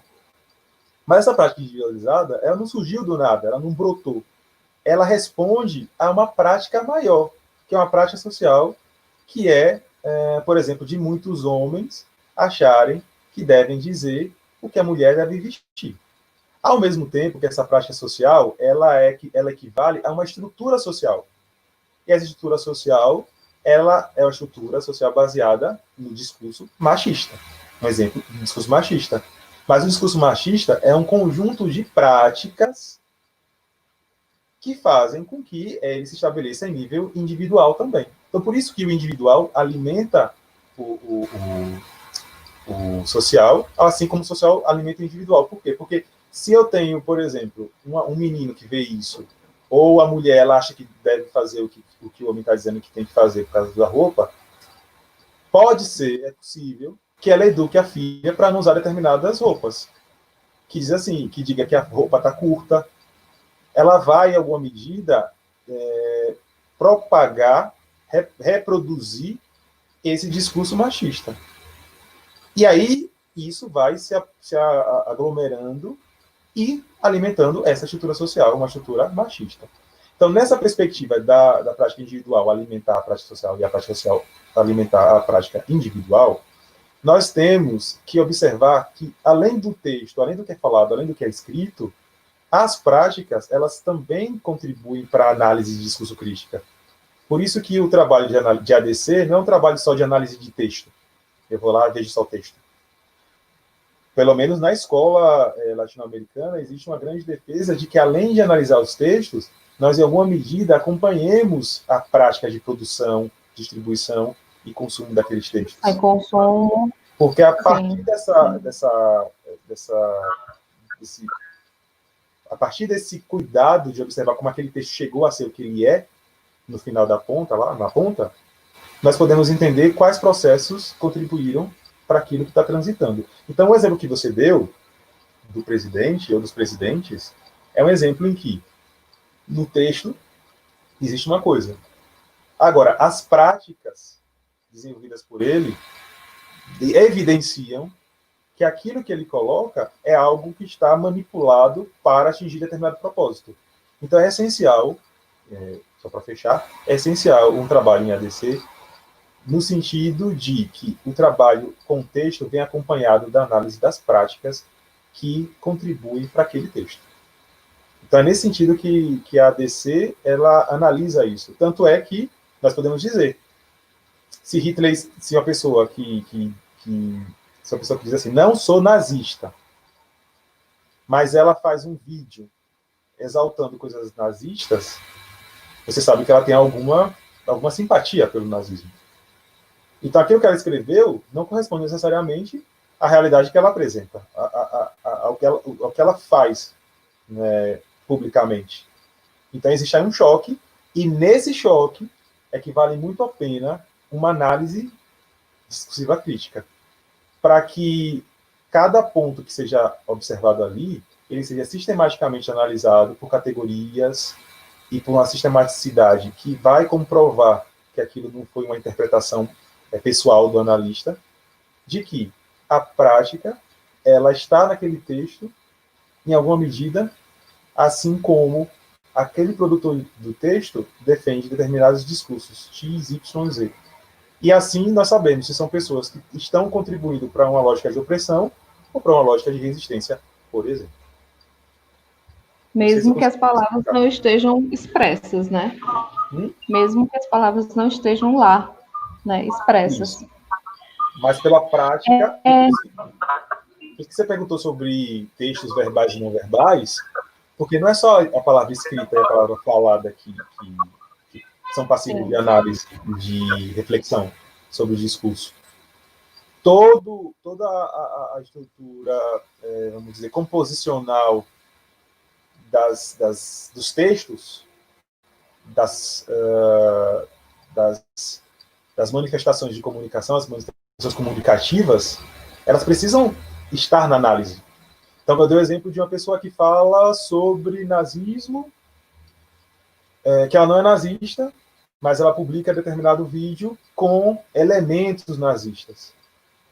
Mas essa prática individualizada, ela não surgiu do nada, ela não brotou. Ela responde a uma prática maior, que é uma prática social, que por exemplo, de muitos homens acharem que devem dizer o que a mulher deve vestir. Ao mesmo tempo que essa prática social, ela equivale a uma estrutura social. E essa estrutura social, ela é uma estrutura social baseada no discurso machista. Um exemplo de discurso machista. Mas o discurso machista é um conjunto de práticas que fazem com que ele se estabeleça em nível individual também. Então, por isso que o individual alimenta o social, assim como o social alimenta o individual. Por quê? Porque se eu tenho, por exemplo, um menino que vê isso, ou a mulher ela acha que deve fazer o que o homem está dizendo que tem que fazer por causa da roupa, é possível que ela eduque a filha para não usar determinadas roupas. Que diz assim, que diga que a roupa está curta. Ela vai, em alguma medida, propagar, reproduzir esse discurso machista. E aí, isso vai se aglomerando e alimentando essa estrutura social, uma estrutura machista. Então, nessa perspectiva da prática individual alimentar a prática social e a prática social alimentar a prática individual, nós temos que observar que, além do texto, além do que é falado, além do que é escrito, as práticas, elas também contribuem para a análise de discurso crítica. Por isso que o trabalho de ADC não é um trabalho só de análise de texto. Eu vou lá e vejo só o texto. Pelo menos na escola latino-americana, existe uma grande defesa de que, além de analisar os textos, nós, em alguma medida, acompanhemos a prática de produção, distribuição e consumo daqueles textos. Consumo. Porque a partir a partir desse cuidado de observar como aquele texto chegou a ser o que ele é, no final da ponta, lá na ponta, nós podemos entender quais processos contribuíram para aquilo que está transitando. Então, o exemplo que você deu do presidente ou dos presidentes é um exemplo em que, no texto, existe uma coisa. Agora, as práticas desenvolvidas por ele evidenciam que aquilo que ele coloca é algo que está manipulado para atingir determinado propósito. Então, é essencial, só para fechar, é essencial um trabalho em ADC no sentido de que o trabalho com texto vem acompanhado da análise das práticas que contribuem para aquele texto. Então, é nesse sentido que a ADC ela analisa isso. Tanto é que nós podemos dizer, se uma pessoa que diz assim, não sou nazista, mas ela faz um vídeo exaltando coisas nazistas, você sabe que ela tem alguma simpatia pelo nazismo. Então, aquilo que ela escreveu não corresponde necessariamente à realidade que ela apresenta, ao que ela faz, né, publicamente. Então, existe aí um choque, e nesse choque é que vale muito a pena uma análise discursiva crítica, para que cada ponto que seja observado ali, ele seja sistematicamente analisado por categorias e por uma sistematicidade que vai comprovar que aquilo não foi uma interpretação pessoal do analista, de que a prática ela está naquele texto, em alguma medida, assim como aquele produtor do texto defende determinados discursos, X, Y, Z. E assim nós sabemos se são pessoas que estão contribuindo para uma lógica de opressão ou para uma lógica de resistência, por exemplo. Mesmo que as palavras não estejam expressas, né? Mesmo que as palavras não estejam lá, né, expressas. Isso. Mas pela prática... Por que você perguntou sobre textos verbais e não verbais? Porque não é só a palavra escrita e a palavra falada que são passíveis de análise, de reflexão sobre o discurso. Toda a estrutura, vamos dizer, composicional dos textos, das manifestações de comunicação, as manifestações comunicativas, elas precisam estar na análise. Então, eu dei o exemplo de uma pessoa que fala sobre nazismo, que ela não é nazista, mas ela publica determinado vídeo com elementos nazistas.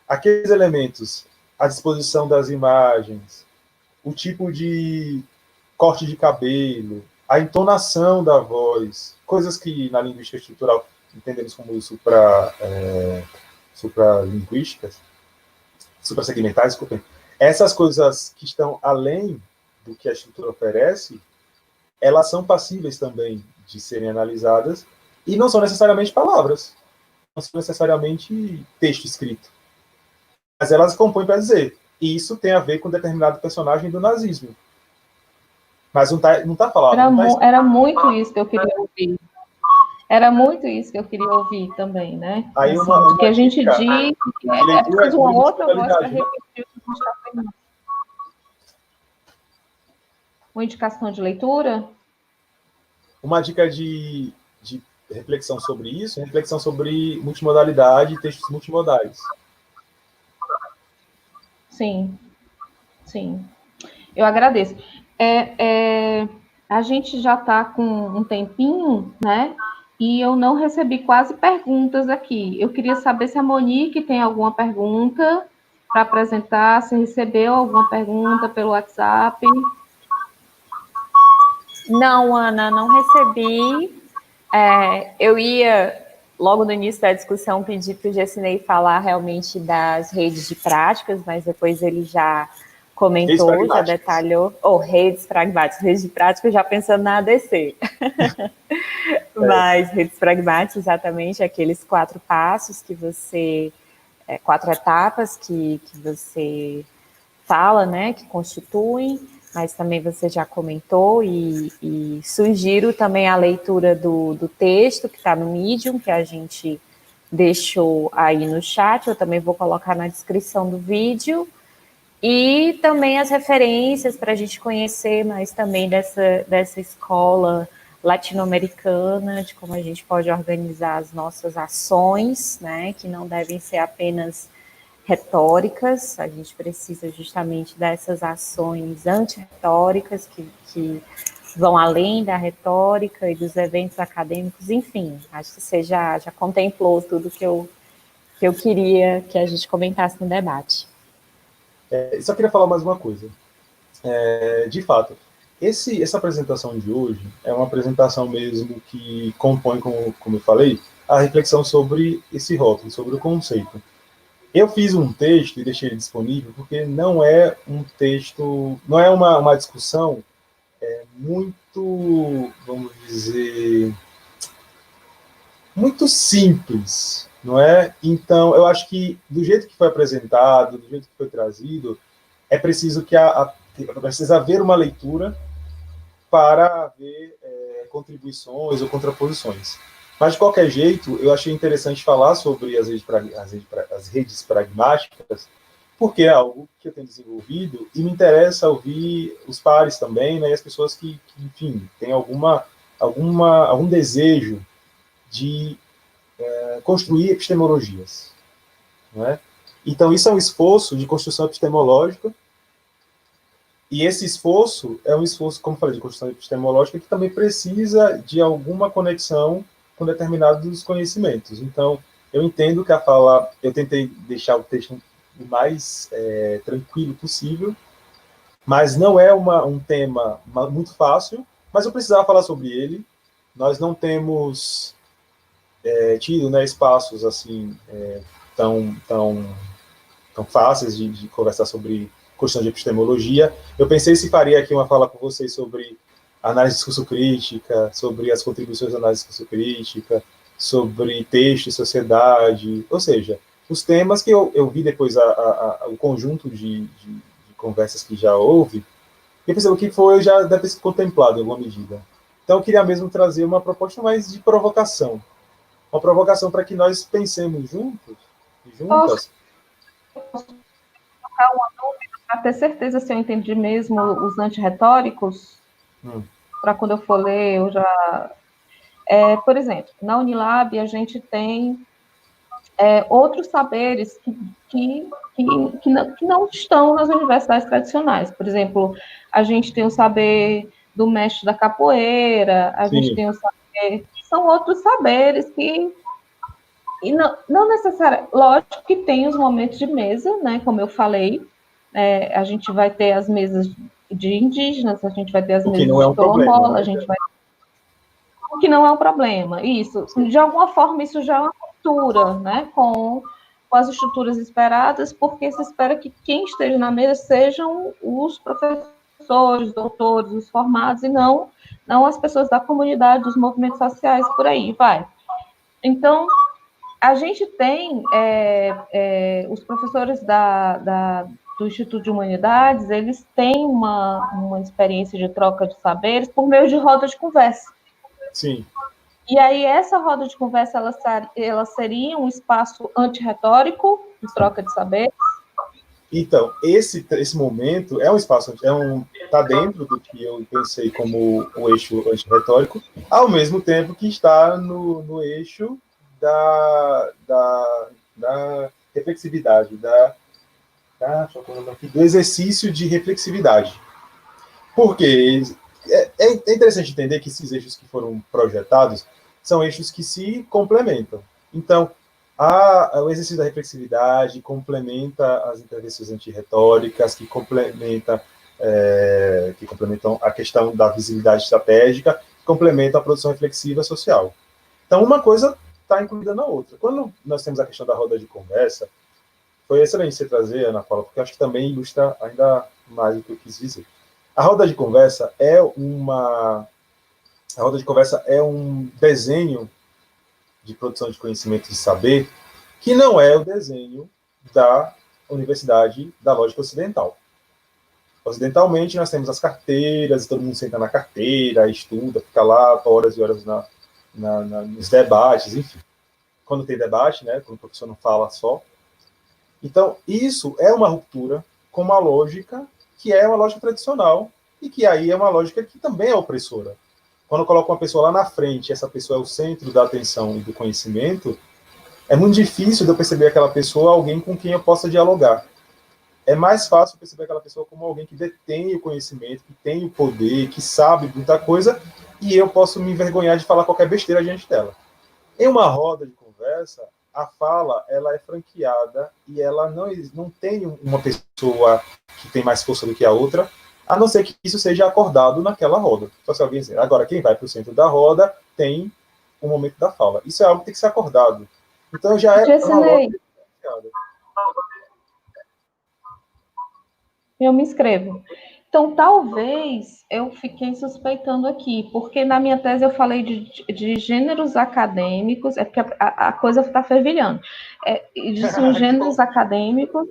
Aqueles elementos, a disposição das imagens, o tipo de corte de cabelo, a entonação da voz, coisas que na linguística estrutural entendemos como supralinguísticas, suprassegmentais, desculpem. Essas coisas que estão além do que a estrutura oferece, elas são passíveis também de serem analisadas e não são necessariamente palavras, não são necessariamente texto escrito, mas elas compõem para dizer, e isso tem a ver com determinado personagem do nazismo. Mas não tá falado. Era muito isso que eu queria ouvir. Era muito isso que eu queria ouvir também, né? Aí assim, que a gente diz que é preciso uma outra voz para repetir o que a gente está falando. Uma indicação de leitura? Uma dica de reflexão sobre isso, reflexão sobre multimodalidade e textos multimodais. Sim, sim. Eu agradeço. A gente já está com um tempinho, né? E eu não recebi quase perguntas aqui. Eu queria saber se a Monique tem alguma pergunta para apresentar, se recebeu alguma pergunta pelo WhatsApp. Não, Ana, não recebi. Eu ia, logo no início da discussão, pedir para o Gessinei falar realmente das redes de práticas, mas depois ele já comentou, já detalhou. Redes pragmáticas. Redes de práticas, já pensando na ADC. Mas redes pragmáticas, exatamente, aqueles 4 passos que você... 4 etapas que você fala, né, que constituem, mas também você já comentou e sugiro também a leitura do texto que está no Medium, que a gente deixou aí no chat, eu também vou colocar na descrição do vídeo, e também as referências para a gente conhecer mais também dessa escola latino-americana, de como a gente pode organizar as nossas ações, né, que não devem ser apenas retóricas, a gente precisa justamente dessas ações antirretóricas que vão além da retórica e dos eventos acadêmicos, enfim, acho que você já contemplou tudo que eu queria que a gente comentasse no debate. Só queria falar mais uma coisa. De fato, essa apresentação de hoje é uma apresentação mesmo que compõe, como eu falei, a reflexão sobre esse rótulo, sobre o conceito. Eu fiz um texto e deixei ele disponível porque não é um texto, não é uma discussão muito, vamos dizer, muito simples, não é? Então, eu acho que do jeito que foi apresentado, do jeito que foi trazido, é preciso precisa haver uma leitura para ver contribuições ou contraposições. Mas, de qualquer jeito, eu achei interessante falar sobre as redes pragmáticas, porque é algo que eu tenho desenvolvido e me interessa ouvir os pares também, né, e as pessoas que enfim, têm algum desejo de construir epistemologias. Não é? Então, isso é um esforço de construção epistemológica, e esse esforço é um esforço, como falei, de construção epistemológica, que também precisa de alguma conexão com determinados conhecimentos. Então, eu entendo que eu tentei deixar o texto o mais tranquilo possível, mas não é um tema muito fácil, mas eu precisava falar sobre ele. Nós não temos tido, né, espaços assim tão fáceis de conversar sobre questão de epistemologia. Eu pensei se faria aqui uma fala com vocês sobre análise discurso-crítica, sobre as contribuições da análise discurso-crítica, sobre texto e sociedade, ou seja, os temas que eu vi depois o conjunto de conversas que já houve, e eu pensei, o que foi já deve ter sido contemplado em alguma medida. Então, eu queria mesmo trazer uma proposta mais de provocação, uma provocação para que nós pensemos juntos e juntas. Posso colocar uma dúvida para ter certeza se eu entendi mesmo os antirretóricos? Para quando eu for ler, eu já... por exemplo, na Unilab a gente tem outros saberes que não estão nas universidades tradicionais. Por exemplo, a gente tem o saber do mestre da capoeira, a Sim. gente tem o saber... São outros saberes que... E não necessariamente... Lógico que tem os momentos de mesa, né? Como eu falei, a gente vai ter as mesas de indígenas, a gente vai ter as mesas não é de quilombola, problema, né? a gente vai... O que não é um problema, isso. De alguma forma, isso já é uma cultura, né? Com as estruturas esperadas, porque se espera que quem esteja na mesa sejam os professores, doutores, os formados, e não as pessoas da comunidade, dos movimentos sociais, por aí, vai. Então, a gente tem os professores do Instituto de Humanidades, eles têm uma experiência de troca de saberes por meio de roda de conversa. Sim. E aí, essa roda de conversa, ela seria um espaço antirretórico, de troca de saberes? Então, esse momento é um espaço, está dentro do que eu pensei como o eixo antirretórico, ao mesmo tempo que está no eixo da reflexividade, do exercício de reflexividade. Porque é interessante entender que esses eixos que foram projetados são eixos que se complementam. Então, o exercício da reflexividade complementa as intervenções antirretóricas, que complementam a questão da visibilidade estratégica, que complementam a produção reflexiva social. Então, uma coisa está incluída na outra. Quando nós temos a questão da roda de conversa, foi excelente você trazer, Ana Paula, porque acho que também ilustra ainda mais o que eu quis dizer. A roda de conversa é um desenho de produção de conhecimento e saber que não é o desenho da universidade da lógica ocidental. Ocidentalmente, nós temos as carteiras, todo mundo senta na carteira, estuda, fica lá horas e horas nos debates, enfim. Quando tem debate, né, quando o professor não fala só. Então, isso é uma ruptura com uma lógica que é uma lógica tradicional e que aí é uma lógica que também é opressora. Quando eu coloco uma pessoa lá na frente, essa pessoa é o centro da atenção e do conhecimento, é muito difícil de eu perceber aquela pessoa alguém com quem eu possa dialogar. É mais fácil perceber aquela pessoa como alguém que detém o conhecimento, que tem o poder, que sabe muita coisa, e eu posso me envergonhar de falar qualquer besteira diante dela. Em uma roda de conversa, a fala ela é franqueada e ela não tem uma pessoa que tem mais força do que a outra, a não ser que isso seja acordado naquela roda. Só se alguém dizer, agora quem vai para o centro da roda tem o momento da fala. Isso é algo que tem que ser acordado. Então já é uma roda franqueada. Eu me inscrevo. Então, talvez eu fiquei suspeitando aqui, porque na minha tese eu falei de gêneros acadêmicos, é porque a coisa está fervilhando. São gêneros acadêmicos,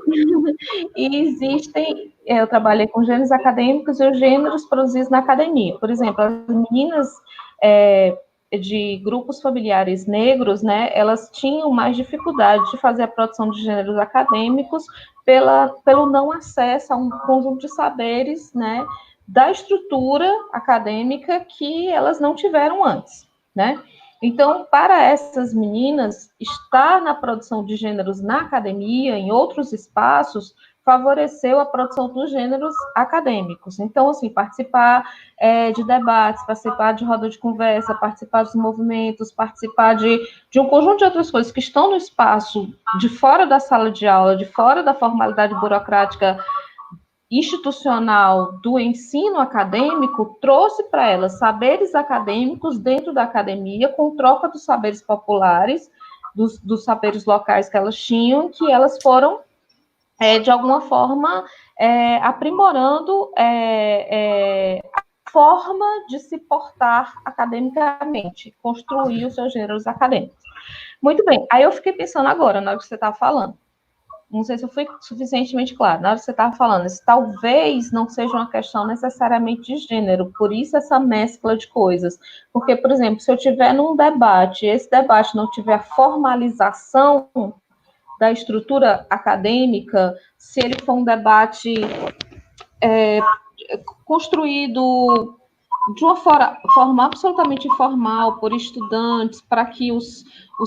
e existem, eu trabalhei com gêneros acadêmicos e os gêneros produzidos na academia. Por exemplo, as meninas de grupos familiares negros, né, elas tinham mais dificuldade de fazer a produção de gêneros acadêmicos pelo não acesso a um conjunto de saberes, né, da estrutura acadêmica que elas não tiveram antes, né? Então, para essas meninas, estar na produção de gêneros na academia, em outros espaços, favoreceu a produção dos gêneros acadêmicos. Então, assim, participar de debates, participar de roda de conversa, participar dos movimentos, participar de um conjunto de outras coisas que estão no espaço de fora da sala de aula, de fora da formalidade burocrática institucional do ensino acadêmico, trouxe para elas saberes acadêmicos dentro da academia, com troca dos saberes populares, dos saberes locais que elas tinham, que elas foram de alguma forma, aprimorando a forma de se portar academicamente, construir os seus gêneros acadêmicos. Muito bem, aí eu fiquei pensando agora, na hora que você estava falando, não sei se eu fui suficientemente claro, na hora que você estava falando, isso talvez não seja uma questão necessariamente de gênero, por isso essa mescla de coisas. Porque, por exemplo, se eu tiver num debate, e esse debate não tiver formalização da estrutura acadêmica, se ele for um debate construído de uma forma absolutamente informal, por estudantes, para que os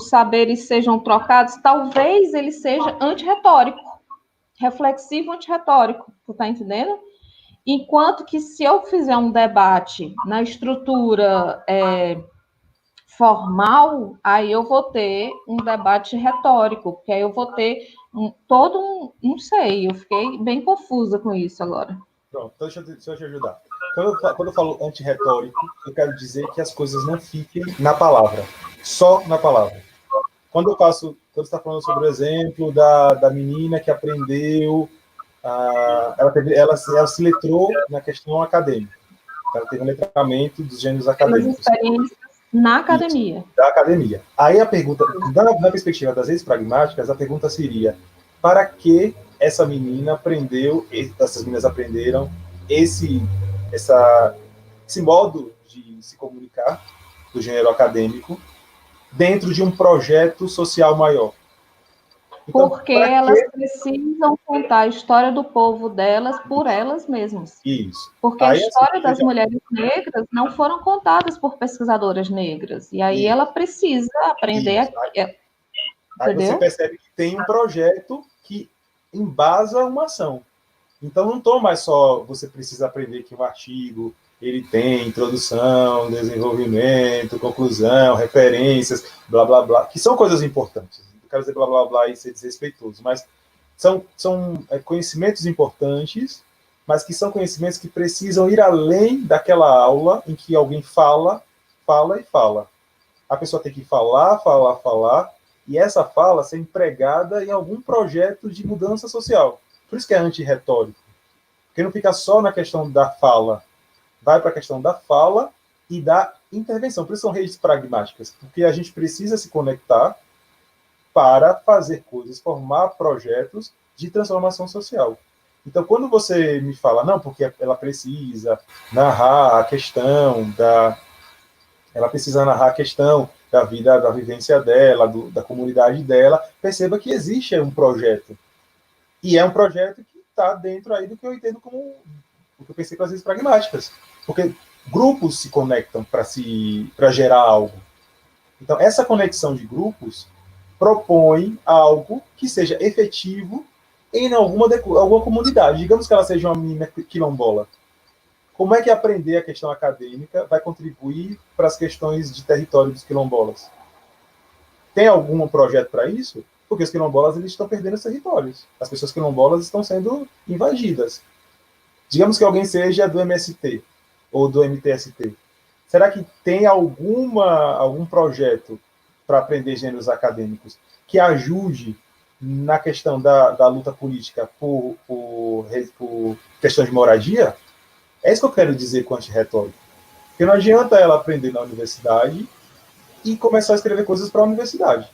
saberes sejam trocados, talvez ele seja antirretórico, reflexivo antirretórico, tu tá entendendo? Enquanto que se eu fizer um debate na estrutura formal, aí eu vou ter um debate retórico, porque aí eu vou ter não sei, eu fiquei bem confusa com isso agora. Pronto, então deixa eu te ajudar. Quando eu falo antirretórico, eu quero dizer que as coisas não fiquem na palavra, só na palavra. Quando você está falando sobre o exemplo da menina que aprendeu, ela se letrou na questão acadêmica, ela teve um letramento dos gêneros acadêmicos. Experiências na academia. Isso, da academia. Aí a pergunta, na perspectiva das leis pragmáticas, a pergunta seria: para que essas meninas aprenderam esse modo de se comunicar do gênero acadêmico dentro de um projeto social maior? Então, porque elas precisam contar a história do povo delas por elas mesmas. Isso. Porque a história das mulheres negras não foram contadas por pesquisadoras negras. E aí ela precisa aprender. Aí você percebe que tem um projeto que embasa uma ação. Então não estou mais só, você precisa aprender que um artigo ele tem introdução, desenvolvimento, conclusão, referências, blá, blá, blá, que são coisas importantes. Não quero dizer blá, blá, blá e ser desrespeitoso, mas são conhecimentos importantes, mas que são conhecimentos que precisam ir além daquela aula em que alguém fala. A pessoa tem que falar, e essa fala ser empregada em algum projeto de mudança social. Por isso que é antirretórico. Porque não fica só na questão da fala, vai para a questão da fala e da intervenção. Por isso são redes pragmáticas, porque a gente precisa se conectar para fazer coisas, formar projetos de transformação social. Então, quando você me fala, não, porque ela precisa narrar a questão da vida, da vivência dela, da comunidade dela, perceba que existe um projeto. E é um projeto que está dentro aí do que eu entendo como o que eu pensei com as leis pragmáticas. Porque grupos se conectam para gerar algo. Então, essa conexão de grupos propõe algo que seja efetivo em alguma comunidade. Digamos que ela seja uma menina quilombola. Como é que aprender a questão acadêmica vai contribuir para as questões de território dos quilombolas? Tem algum projeto para isso? Porque os quilombolas eles estão perdendo os territórios. As pessoas quilombolas estão sendo invadidas. Digamos que alguém seja do MST ou do MTST. Será que tem algum projeto para aprender gêneros acadêmicos que ajude na questão da luta política por questões de moradia? É isso que eu quero dizer com antirretórico. Porque não adianta ela aprender na universidade e começar a escrever coisas para a universidade.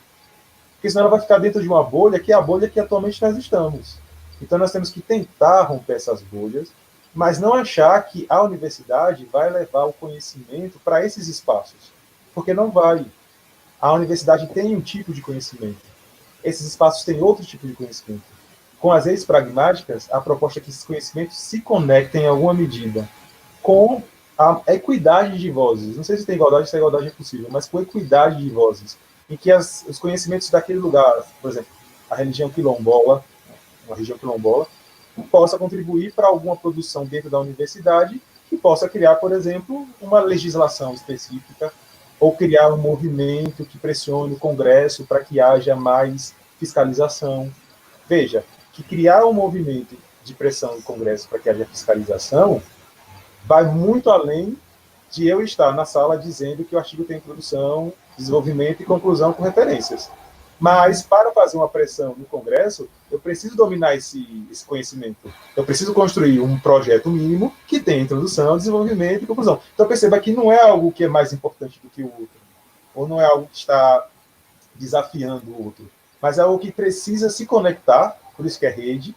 Porque senão ela vai ficar dentro de uma bolha, que é a bolha que atualmente nós estamos. Então nós temos que tentar romper essas bolhas, mas não achar que a universidade vai levar o conhecimento para esses espaços. Porque não vai. A universidade tem um tipo de conhecimento. Esses espaços têm outro tipo de conhecimento. Com as leis pragmáticas, a proposta é que esses conhecimentos se conectem em alguma medida com a equidade de vozes. Não sei se tem igualdade, se a igualdade é possível, mas com equidade de vozes. Em que os conhecimentos daquele lugar, por exemplo, a religião quilombola, uma região quilombola, possa contribuir para alguma produção dentro da universidade que possa criar, por exemplo, uma legislação específica ou criar um movimento que pressione o Congresso para que haja mais fiscalização. Veja, que criar um movimento de pressão no Congresso para que haja fiscalização vai muito além de eu estar na sala dizendo que o artigo tem introdução, desenvolvimento e conclusão com referências. Mas, para fazer uma pressão no Congresso, eu preciso dominar esse conhecimento. Eu preciso construir um projeto mínimo que tenha introdução, desenvolvimento e conclusão. Então, perceba que não é algo que é mais importante do que o outro, ou não é algo que está desafiando o outro, mas é algo que precisa se conectar, por isso que é rede,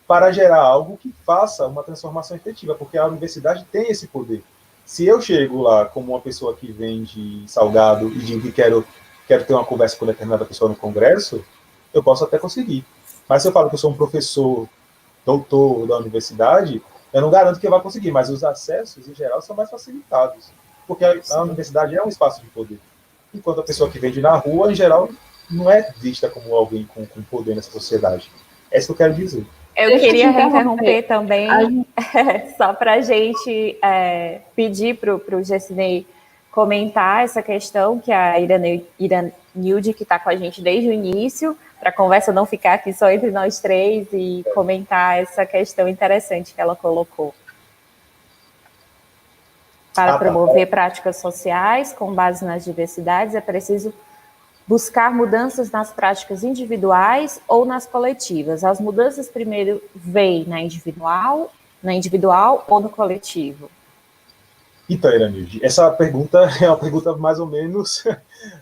para gerar algo que faça uma transformação efetiva, porque a universidade tem esse poder. Se eu chego lá como uma pessoa que vende salgado e digo que quero ter uma conversa com determinada pessoa no congresso, eu posso até conseguir. Mas se eu falo que eu sou um professor, doutor da universidade, Eu não garanto que vai conseguir, mas os acessos, em geral, são mais facilitados, porque a universidade é um espaço de poder. Enquanto a pessoa que vende na rua, em geral, não é vista como alguém com poder nessa sociedade. É isso que eu quero dizer. Eu queria interromper também, só para a gente pedir para o Gessinei comentar essa questão, que a Iranilde, que está com a gente desde o início, para a conversa não ficar aqui só entre nós três, e comentar essa questão interessante que ela colocou. Para promover práticas sociais com base nas diversidades, é preciso buscar mudanças nas práticas individuais ou nas coletivas. As mudanças primeiro vêm na individual ou no coletivo? Então, Iranilde, essa pergunta é uma pergunta mais ou menos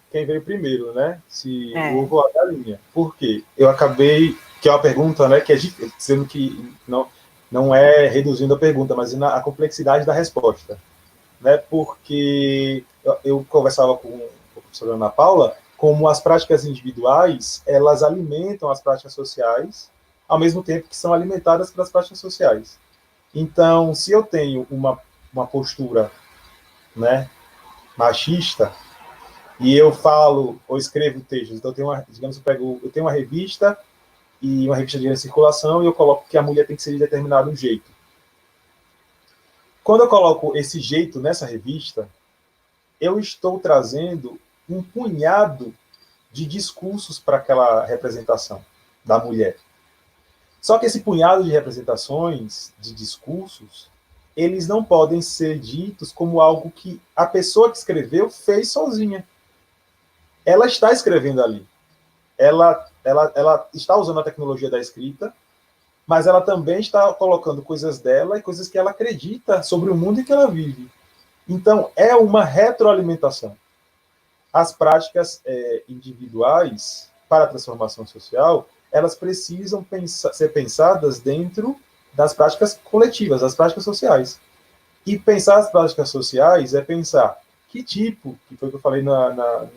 quem veio primeiro, né? Se o ovo ou a galinha. Por quê? Eu acabei, que é uma pergunta, né, que é difícil, sendo que não é reduzindo a pergunta, mas a complexidade da resposta, né? Porque eu conversava com a professora Ana Paula, como as práticas individuais, elas alimentam as práticas sociais, ao mesmo tempo que são alimentadas pelas práticas sociais. Então, se eu tenho uma postura, né, machista, e eu falo ou escrevo textos, então eu tenho uma revista, e uma revista de circulação, e eu coloco que a mulher tem que ser de determinado jeito. Quando eu coloco esse jeito nessa revista, eu estou trazendo um punhado de discursos para aquela representação da mulher. Só que esse punhado de representações, de discursos, eles não podem ser ditos como algo que a pessoa que escreveu fez sozinha. Ela está escrevendo ali. Ela está usando a tecnologia da escrita, mas ela também está colocando coisas dela e coisas que ela acredita sobre o mundo em que ela vive. Então, é uma retroalimentação. As práticas individuais para a transformação social, elas precisam ser pensadas dentro das práticas coletivas, das práticas sociais. E pensar as práticas sociais é pensar que tipo, que foi o que eu falei no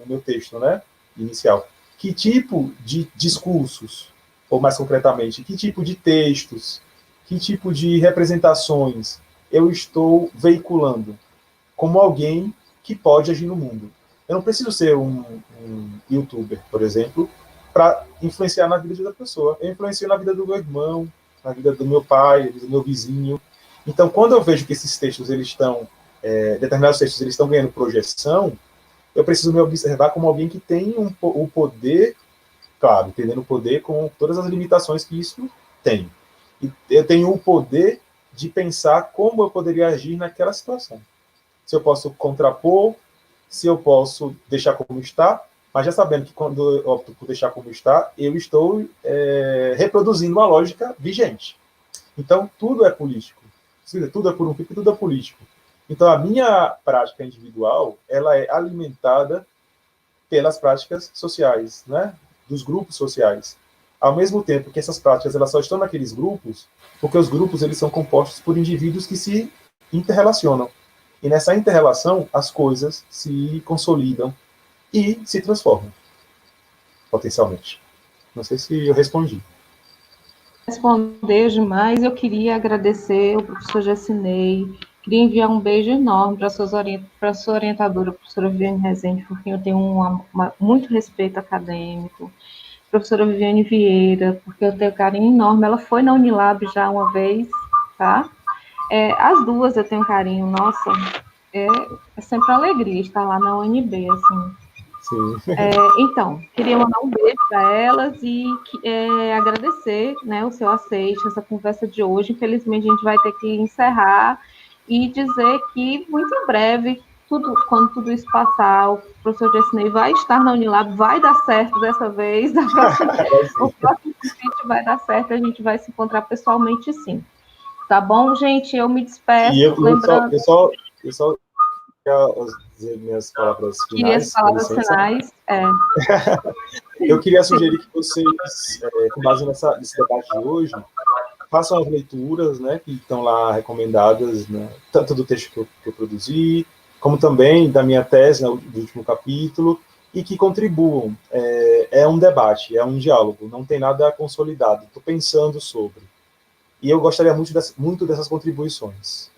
meu texto, né, inicial, que tipo de discursos, ou mais concretamente, que tipo de textos, que tipo de representações eu estou veiculando como alguém que pode agir no mundo. Eu não preciso ser um youtuber, por exemplo, para influenciar na vida da pessoa. Eu influencio na vida do meu irmão, na vida do meu pai, do meu vizinho. Então, quando eu vejo que esses textos, determinados textos, eles estão ganhando projeção, eu preciso me observar como alguém que tem o poder, claro, entendendo o poder com todas as limitações que isso tem. E eu tenho o poder de pensar como eu poderia agir naquela situação. Se eu posso contrapor, se eu posso deixar como está, mas já sabendo que quando eu opto por deixar como está, eu estou reproduzindo uma lógica vigente. Então, tudo é político. Tudo é por um fim, tudo é político. Então, a minha prática individual, ela é alimentada pelas práticas sociais, né? Dos grupos sociais. Ao mesmo tempo que essas práticas elas só estão naqueles grupos, porque os grupos eles são compostos por indivíduos que se interrelacionam. E nessa interrelação, as coisas se consolidam e se transformam, potencialmente. Não sei se eu respondi. Respondeu demais. Eu queria agradecer ao professor Gessinei, queria enviar um beijo enorme para a sua orientadora, a professora Viviane Rezende, porque eu tenho muito respeito acadêmico. Professora Viviane Vieira, porque eu tenho um carinho enorme. Ela foi na Unilab já uma vez, tá? As duas eu tenho carinho, nossa, é sempre uma alegria estar lá na UNB, assim. Sim. Então, queria mandar um beijo para elas e agradecer, né, o seu aceite, essa conversa de hoje. Infelizmente, a gente vai ter que encerrar e dizer que, muito em breve, quando tudo isso passar, o professor Gessinei vai estar na Unilab, vai dar certo dessa vez, o próximo convite vai dar certo, a gente vai se encontrar pessoalmente, sim. Tá bom, gente? Eu me despeço, e lembrando... Eu só queria dizer minhas palavras finais. As palavras finais, Eu queria sugerir que vocês, com base nesse debate de hoje, façam as leituras, né, que estão lá recomendadas, né, tanto do texto que eu produzi, como também da minha tese, né, do último capítulo, e que contribuam. É um debate, é um diálogo, não tem nada consolidado. Estou pensando sobre. E eu gostaria muito dessas contribuições,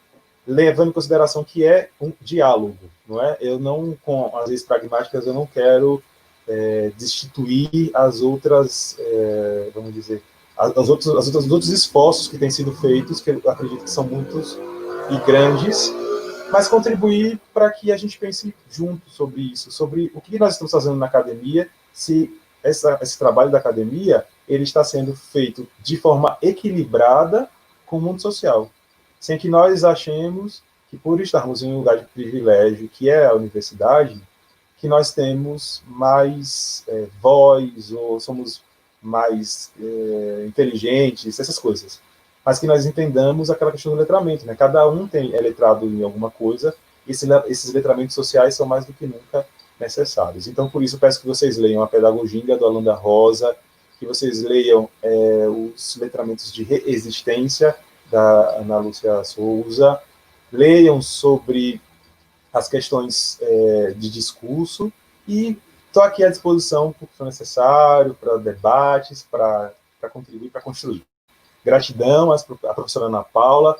levando em consideração que é um diálogo, não é? Eu não, com as leis pragmáticas, eu não quero destituir as outras, vamos dizer, os outros esforços que têm sido feitos, que eu acredito que são muitos e grandes, mas contribuir para que a gente pense junto sobre isso, sobre o que nós estamos fazendo na academia, se esse trabalho da academia ele está sendo feito de forma equilibrada com o mundo social, sem que nós achemos que, por estarmos em um lugar de privilégio, que é a universidade, que nós temos mais voz, ou somos mais inteligentes, essas coisas. Mas que nós entendamos aquela questão do letramento, né? Cada um é letrado em alguma coisa, e esses letramentos sociais são mais do que nunca necessários. Então, por isso, eu peço que vocês leiam a Pedagogia do Alan da Rosa, que vocês leiam os letramentos de reexistência, da Ana Lúcia Souza, leiam sobre as questões de discurso, e estou aqui à disposição para o que for necessário, para debates, para contribuir, para construir. Gratidão à professora Ana Paula,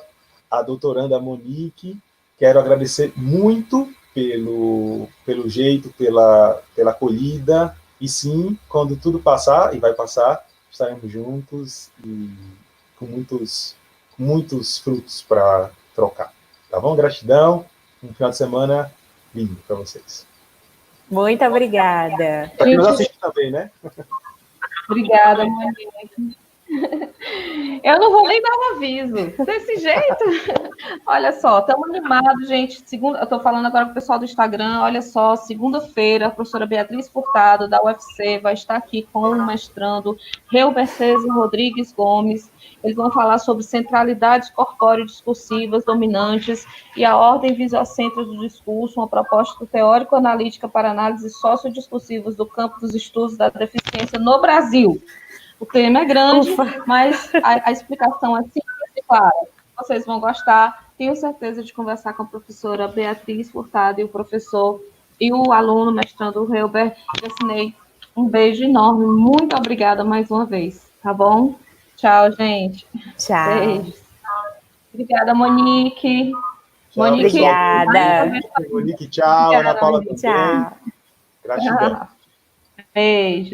à doutoranda Monique, quero agradecer muito pelo jeito, pela acolhida, e sim, quando tudo passar, e vai passar, estaremos juntos e com muitos frutos para trocar. Tá bom? Gratidão, um final de semana lindo para vocês. Muito obrigada. Para quem nos assiste também, né? Obrigada, Monique. Eu não vou nem dar um aviso. Desse jeito. Olha só, estamos animados, gente. Eu estou falando agora com o pessoal do Instagram. Olha só, segunda-feira, a professora Beatriz Furtado, da UFC, vai estar aqui com o mestrando Helber César Rodrigues Gomes. Eles vão falar sobre centralidades corpóreo-discursivas dominantes e a ordem visiocêntrica do discurso, uma proposta teórico-analítica para análises sociodiscursivas do campo dos estudos da deficiência no Brasil. O tema é grande, mas a explicação é simples e clara. Vocês vão gostar. Tenho certeza de conversar com a professora Beatriz Furtado e o professor e o aluno mestrando Helber. Assinei. Um beijo enorme. Muito obrigada mais uma vez. Tá bom? Tchau, gente. Tchau. Beijo. Obrigada, Monique. Tchau, Monique, obrigada. Monique, tchau. Ana Paula também. Tchau. Gratidão. Beijo.